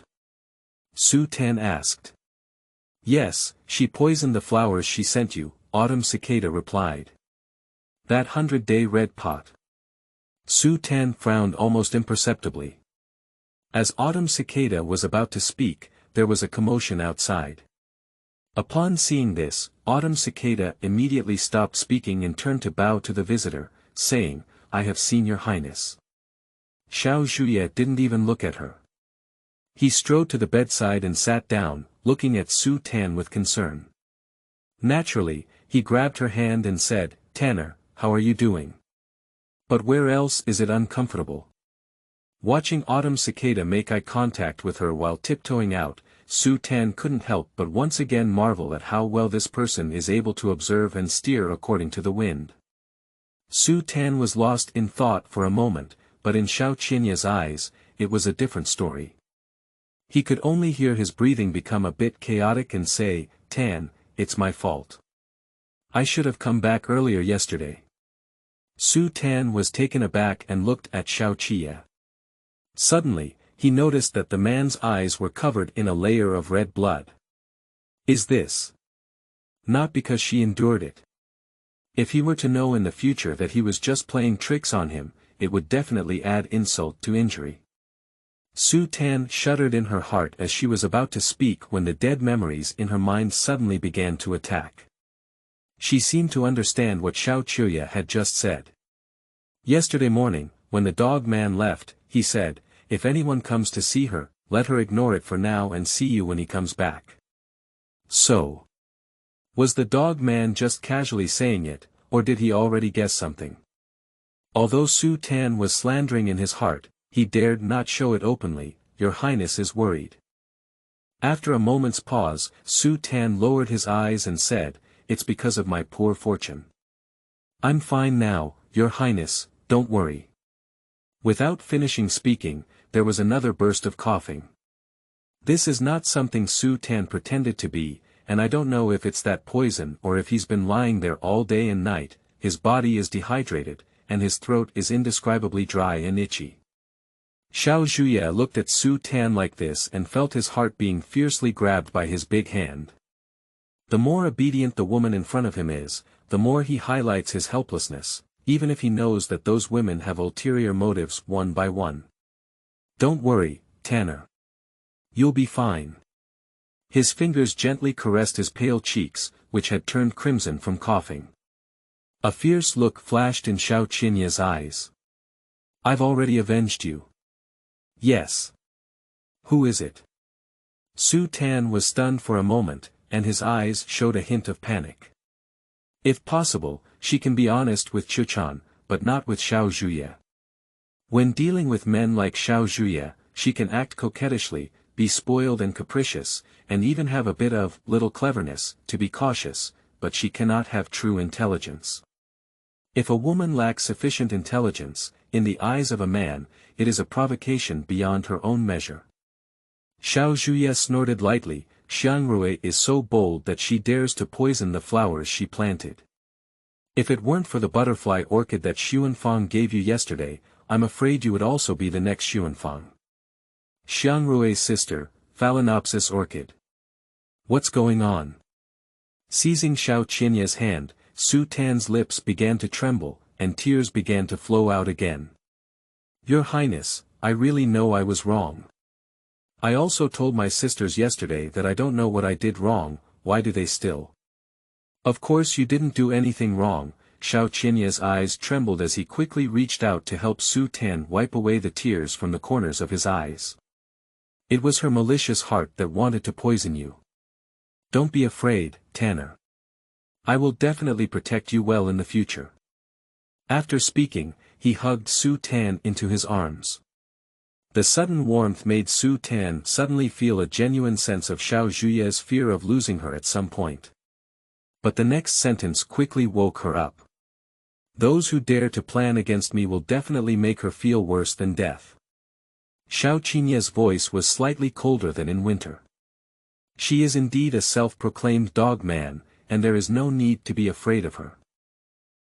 Speaker 1: Su Tan asked. Yes, she poisoned the flowers she sent you, Autumn Cicada replied. That 100-day red pot. Su Tan frowned almost imperceptibly. As Autumn Cicada was about to speak, there was a commotion outside. Upon seeing this, Autumn Cicada immediately stopped speaking and turned to bow to the visitor, saying, I have seen your highness. Xiao Zhuye didn't even look at her. He strode to the bedside and sat down, looking at Su Tan with concern. Naturally, he grabbed her hand and said, Tanner, how are you doing? But where else is it uncomfortable? Watching Autumn Cicada make eye contact with her while tiptoeing out, Su Tan couldn't help but once again marvel at how well this person is able to observe and steer according to the wind. Su Tan was lost in thought for a moment, but in Xiao Qianye's eyes, it was a different story. He could only hear his breathing become a bit chaotic and say, Tan, it's my fault. I should have come back earlier yesterday. Su Tan was taken aback and looked at Xiao Qianye. Suddenly, he noticed that the man's eyes were covered in a layer of red blood. Is this not because she endured it? If he were to know in the future that he was just playing tricks on him, it would definitely add insult to injury. Su Tan shuddered in her heart as she was about to speak when the dead memories in her mind suddenly began to attack. She seemed to understand what Xiao Qianye had just said. Yesterday morning, when the dog man left, he said, if anyone comes to see her, let her ignore it for now and see you when he comes back. So, was the dog man just casually saying it, or did he already guess something? Although Su Tan was slandering in his heart, he dared not show it openly. Your highness is worried. After a moment's pause, Su Tan lowered his eyes and said, it's because of my poor fortune. I'm fine now, your highness, don't worry. Without finishing speaking, there was another burst of coughing. This is not something Su Tan pretended to be, and I don't know if it's that poison or if he's been lying there all day and night. His body is dehydrated, and his throat is indescribably dry and itchy. Xiao Zhuye looked at Su Tan like this and felt his heart being fiercely grabbed by his big hand. The more obedient the woman in front of him is, the more he highlights his helplessness, even if he knows that those women have ulterior motives one by one. Don't worry, Tanner. You'll be fine. His fingers gently caressed his pale cheeks, which had turned crimson from coughing. A fierce look flashed in Xiao Qianye's eyes. I've already avenged you. Yes. Who is it? Su Tan was stunned for a moment, and his eyes showed a hint of panic. If possible, she can be honest with Chuchan, but not with Xiao Zhuye. When dealing with men like Xiao Zhuye, she can act coquettishly, be spoiled and capricious, and even have a bit of little cleverness, to be cautious, but she cannot have true intelligence. If a woman lacks sufficient intelligence, in the eyes of a man, it is a provocation beyond her own measure. Xiao Zhuye snorted lightly. Xiangrui is so bold that she dares to poison the flowers she planted. If it weren't for the butterfly orchid that Fang gave you yesterday, I'm afraid you would also be the next Fang. Xiangrui's sister, Phalaenopsis orchid. What's going on? Seizing Xiao Qianye's hand, Su Tan's lips began to tremble, and tears began to flow out again. Your Highness, I really know I was wrong. I also told my sisters yesterday that I don't know what I did wrong. Why do they still? Of course you didn't do anything wrong. Xiao Qianye's eyes trembled as he quickly reached out to help Su Tan wipe away the tears from the corners of his eyes. It was her malicious heart that wanted to poison you. Don't be afraid, Tanner. I will definitely protect you well in the future. After speaking, he hugged Su Tan into his arms. The sudden warmth made Su Tan suddenly feel a genuine sense of Xiao Zhuye's fear of losing her at some point. But the next sentence quickly woke her up. Those who dare to plan against me will definitely make her feel worse than death. Xiao Qianye's voice was slightly colder than in winter. She is indeed a self-proclaimed dog man, and there is no need to be afraid of her.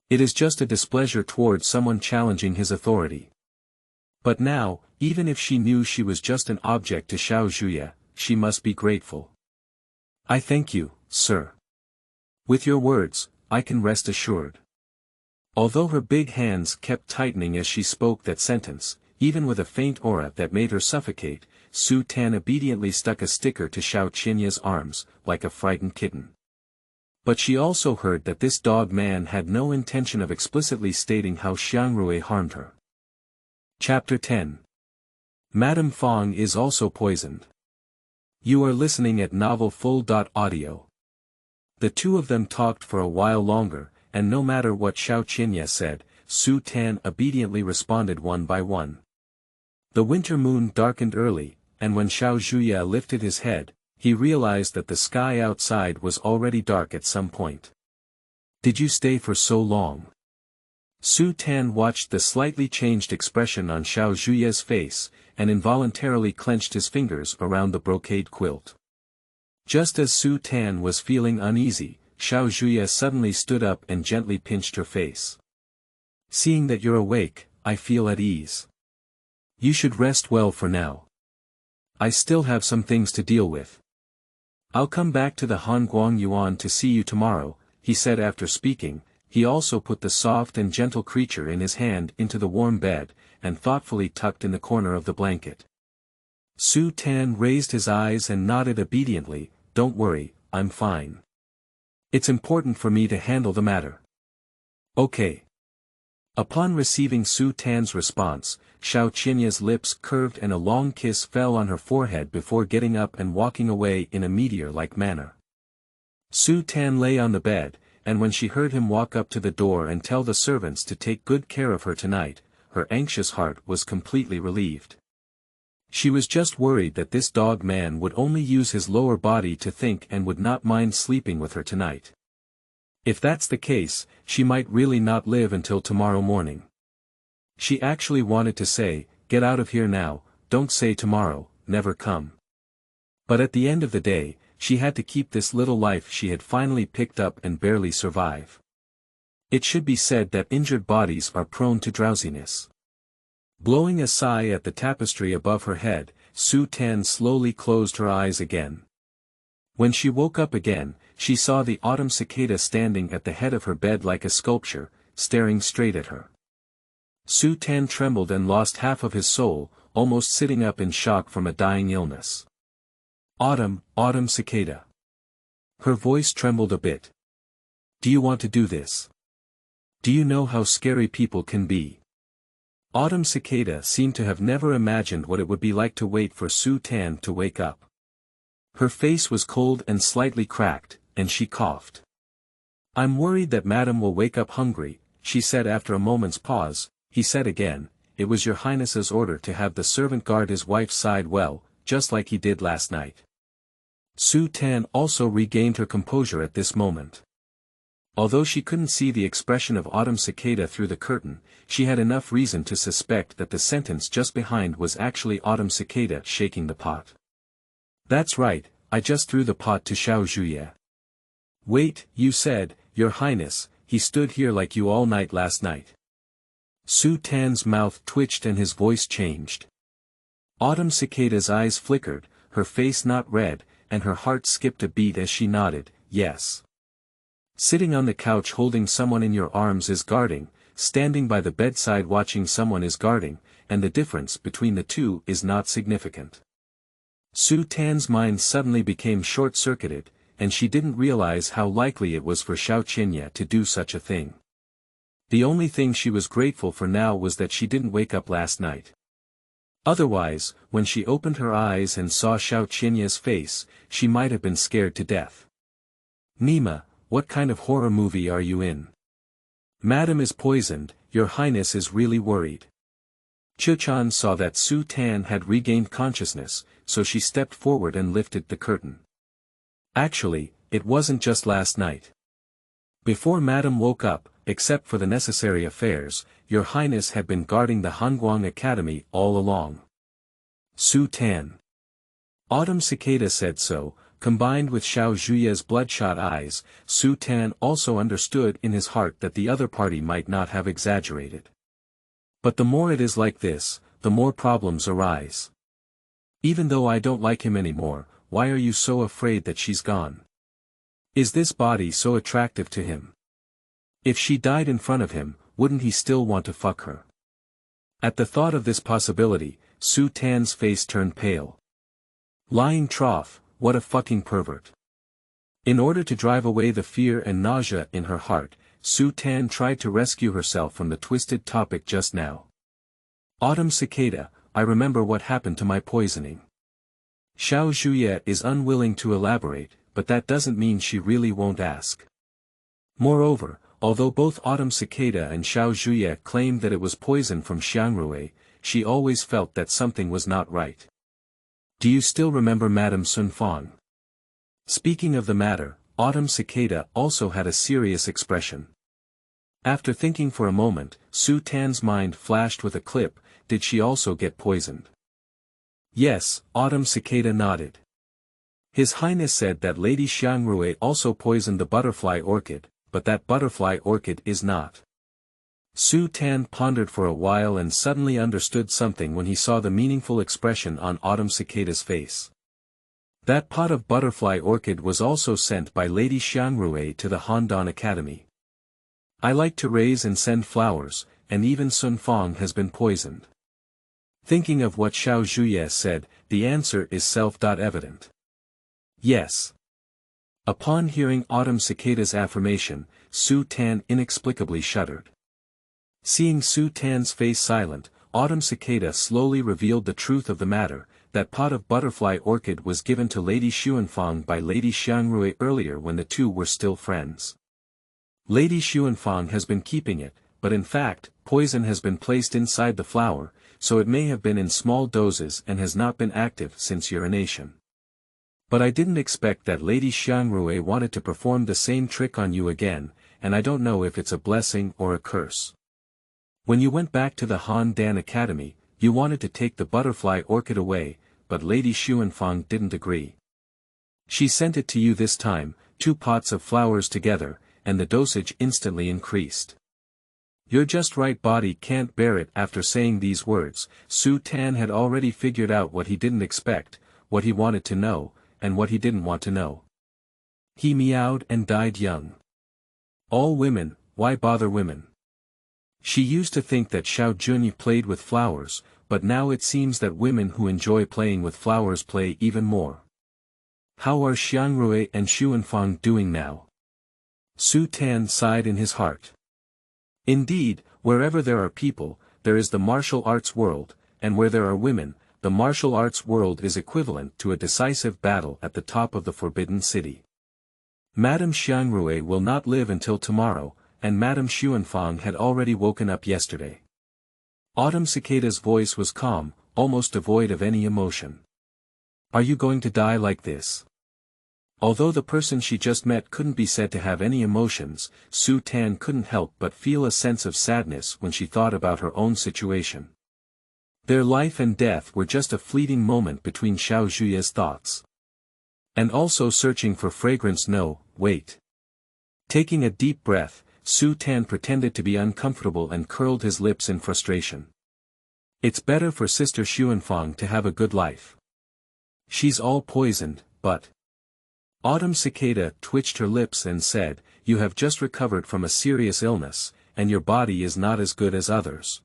Speaker 1: It is just a displeasure towards someone challenging his authority. But now, even if she knew she was just an object to Xiao Zhuye, she must be grateful. I thank you, sir. With your words, I can rest assured. Although her big hands kept tightening as she spoke that sentence, even with a faint aura that made her suffocate, Su Tan obediently stuck a sticker to Xiao Qianye's arms, like a frightened kitten. But she also heard that this dog man had no intention of explicitly stating how Xiangrui harmed her. Chapter 10. Madame Fang is also poisoned. You are listening at novelfull.audio. The two of them talked for a while longer, and no matter what Xiao Qianye said, Su Tan obediently responded one by one. The winter moon darkened early, and when Xiao Zhuye lifted his head, he realized that the sky outside was already dark at some point. Did you stay for so long? Su Tan watched the slightly changed expression on Xiao Zhuye's face, and involuntarily clenched his fingers around the brocade quilt. Just as Su Tan was feeling uneasy, Xiao Zhuye suddenly stood up and gently pinched her face. Seeing that you're awake, I feel at ease. You should rest well for now. I still have some things to deal with. I'll come back to the Hanguang Yuan to see you tomorrow, he said after speaking. He also put the soft and gentle creature in his hand into the warm bed, and thoughtfully tucked in the corner of the blanket. Su Tan raised his eyes and nodded obediently. Don't worry, I'm fine. It's important for me to handle the matter. Okay. Upon receiving Su Tan's response, Xiao Qianye's lips curved and a long kiss fell on her forehead before getting up and walking away in a meteor-like manner. Su Tan lay on the bed, and when she heard him walk up to the door and tell the servants to take good care of her tonight, her anxious heart was completely relieved. She was just worried that this dog man would only use his lower body to think and would not mind sleeping with her tonight. If that's the case, she might really not live until tomorrow morning. She actually wanted to say, get out of here now, don't say tomorrow, never come. But at the end of the day, she had to keep this little life she had finally picked up and barely survive. It should be said that injured bodies are prone to drowsiness. Blowing a sigh at the tapestry above her head, Su Tan slowly closed her eyes again. When she woke up again, she saw the autumn cicada standing at the head of her bed like a sculpture, staring straight at her. Su Tan trembled and lost half of his soul, almost sitting up in shock from a dying illness. Autumn cicada. Her voice trembled a bit. Do you want to do this? Do you know how scary people can be? Autumn cicada seemed to have never imagined what it would be like to wait for Su Tan to wake up. Her face was cold and slightly cracked, and she coughed. I'm worried that Madam will wake up hungry, she said after a moment's pause. He said again, it was your Highness's order to have the servant guard his wife's side well, just like he did last night. Su Tan also regained her composure at this moment. Although she couldn't see the expression of Autumn Cicada through the curtain, she had enough reason to suspect that the sentence just behind was actually Autumn Cicada shaking the pot. That's right, I just threw the pot to Xiao Zhuye. Wait, you said, Your Highness, he stood here like you all night last night. Su Tan's mouth twitched and his voice changed. Autumn Cicada's eyes flickered, her face not red, and her heart skipped a beat as she nodded, yes. Sitting on the couch holding someone in your arms is guarding, standing by the bedside watching someone is guarding, and the difference between the two is not significant. Su Tan's mind suddenly became short-circuited, and she didn't realize how likely it was for Xiao Qianye to do such a thing. The only thing she was grateful for now was that she didn't wake up last night. Otherwise, when she opened her eyes and saw Xiao Qianye's face, she might have been scared to death. Nima, what kind of horror movie are you in? Madam is poisoned, your highness is really worried. Qiuqian saw that Su Tan had regained consciousness, so she stepped forward and lifted the curtain. Actually, it wasn't just last night. Before Madam woke up, except for the necessary affairs, your highness had been guarding the Hanguang Academy all along. Su Tan. Autumn Cicada said so. Combined with Xiao Zhuye's bloodshot eyes, Su Tan also understood in his heart that the other party might not have exaggerated. But the more it is like this, the more problems arise. Even though I don't like him anymore, why are you so afraid that she's gone? Is this body so attractive to him? If she died in front of him, wouldn't he still want to fuck her? At the thought of this possibility, Su Tan's face turned pale. Lying trough, what a fucking pervert. In order to drive away the fear and nausea in her heart, Su Tan tried to rescue herself from the twisted topic just now. Autumn Cicada, I remember what happened to my poisoning. Xiao Zhuye is unwilling to elaborate, but that doesn't mean she really won't ask. Moreover, although both Autumn Cicada and Xiao Zhuye claimed that it was poison from Xiangrui, she always felt that something was not right. Do you still remember Madame Sun Fang? Speaking of the matter, Autumn Cicada also had a serious expression. After thinking for a moment, Su Tan's mind flashed with a clip, did she also get poisoned? Yes, Autumn Cicada nodded. His Highness said that Lady Xiangrui also poisoned the butterfly orchid, but that butterfly orchid is not. Su Tan pondered for a while and suddenly understood something when he saw the meaningful expression on Autumn Cicada's face. That pot of butterfly orchid was also sent by Lady Xiangrui to the Handan Academy. I like to raise and send flowers, and even Sun Fang has been poisoned. Thinking of what Xiao Zhuye said, the answer is self-evident. Yes. Upon hearing Autumn Cicada's affirmation, Su Tan inexplicably shuddered. Seeing Su Tan's face silent, Autumn Cicada slowly revealed the truth of the matter, that pot of butterfly orchid was given to Lady Xuanfang by Lady Xiangrui earlier when the two were still friends. Lady Xuanfang has been keeping it, but in fact, poison has been placed inside the flower, so it may have been in small doses and has not been active since urination. But I didn't expect that Lady Xiangrui wanted to perform the same trick on you again, and I don't know if it's a blessing or a curse. When you went back to the Han Dan Academy, you wanted to take the butterfly orchid away, but Lady Xuanfang didn't agree. She sent it to you this time, 2 pots of flowers together, and the dosage instantly increased. Your just right body can't bear it. After saying these words, Su Tan had already figured out what he didn't expect, what he wanted to know, and what he didn't want to know. He meowed and died young. All women, why bother women? She used to think that Xiao Junye played with flowers, but now it seems that women who enjoy playing with flowers play even more. How are Xiangrui and Xuanfang doing now? Su Tan sighed in his heart. Indeed, wherever there are people, there is the martial arts world, and where there are women, the martial arts world is equivalent to a decisive battle at the top of the Forbidden City. Madame Xiangrui will not live until tomorrow, and Madame Xuanfang had already woken up yesterday. Autumn Cicada's voice was calm, almost devoid of any emotion. Are you going to die like this? Although the person she just met couldn't be said to have any emotions, Su Tan couldn't help but feel a sense of sadness when she thought about her own situation. Their life and death were just a fleeting moment between Xiao Zhuye's thoughts. And also searching for fragrance. No, wait. Taking a deep breath, Su Tan pretended to be uncomfortable and curled his lips in frustration. It's better for Sister Xuanfang to have a good life. She's all poisoned, but... Autumn Cicada twitched her lips and said, you have just recovered from a serious illness, and your body is not as good as others.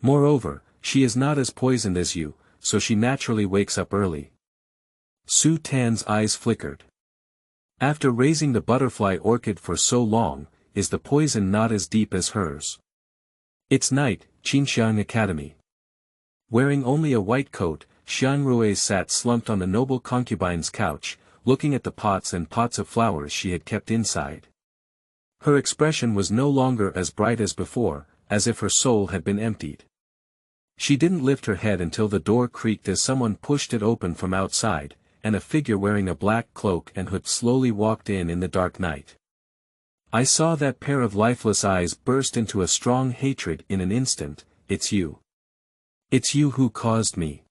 Speaker 1: Moreover, she is not as poisoned as you, so she naturally wakes up early. Su Tan's eyes flickered. After raising the butterfly orchid for so long, is the poison not as deep as hers? It's night, Qinxiang Academy. Wearing only a white coat, Xiangrui sat slumped on the noble concubine's couch, looking at the pots and pots of flowers she had kept inside. Her expression was no longer as bright as before, as if her soul had been emptied. She didn't lift her head until the door creaked as someone pushed it open from outside, and a figure wearing a black cloak and hood slowly walked in the dark night. I saw that pair of lifeless eyes burst into a strong hatred in an instant. It's you. It's you who caused me,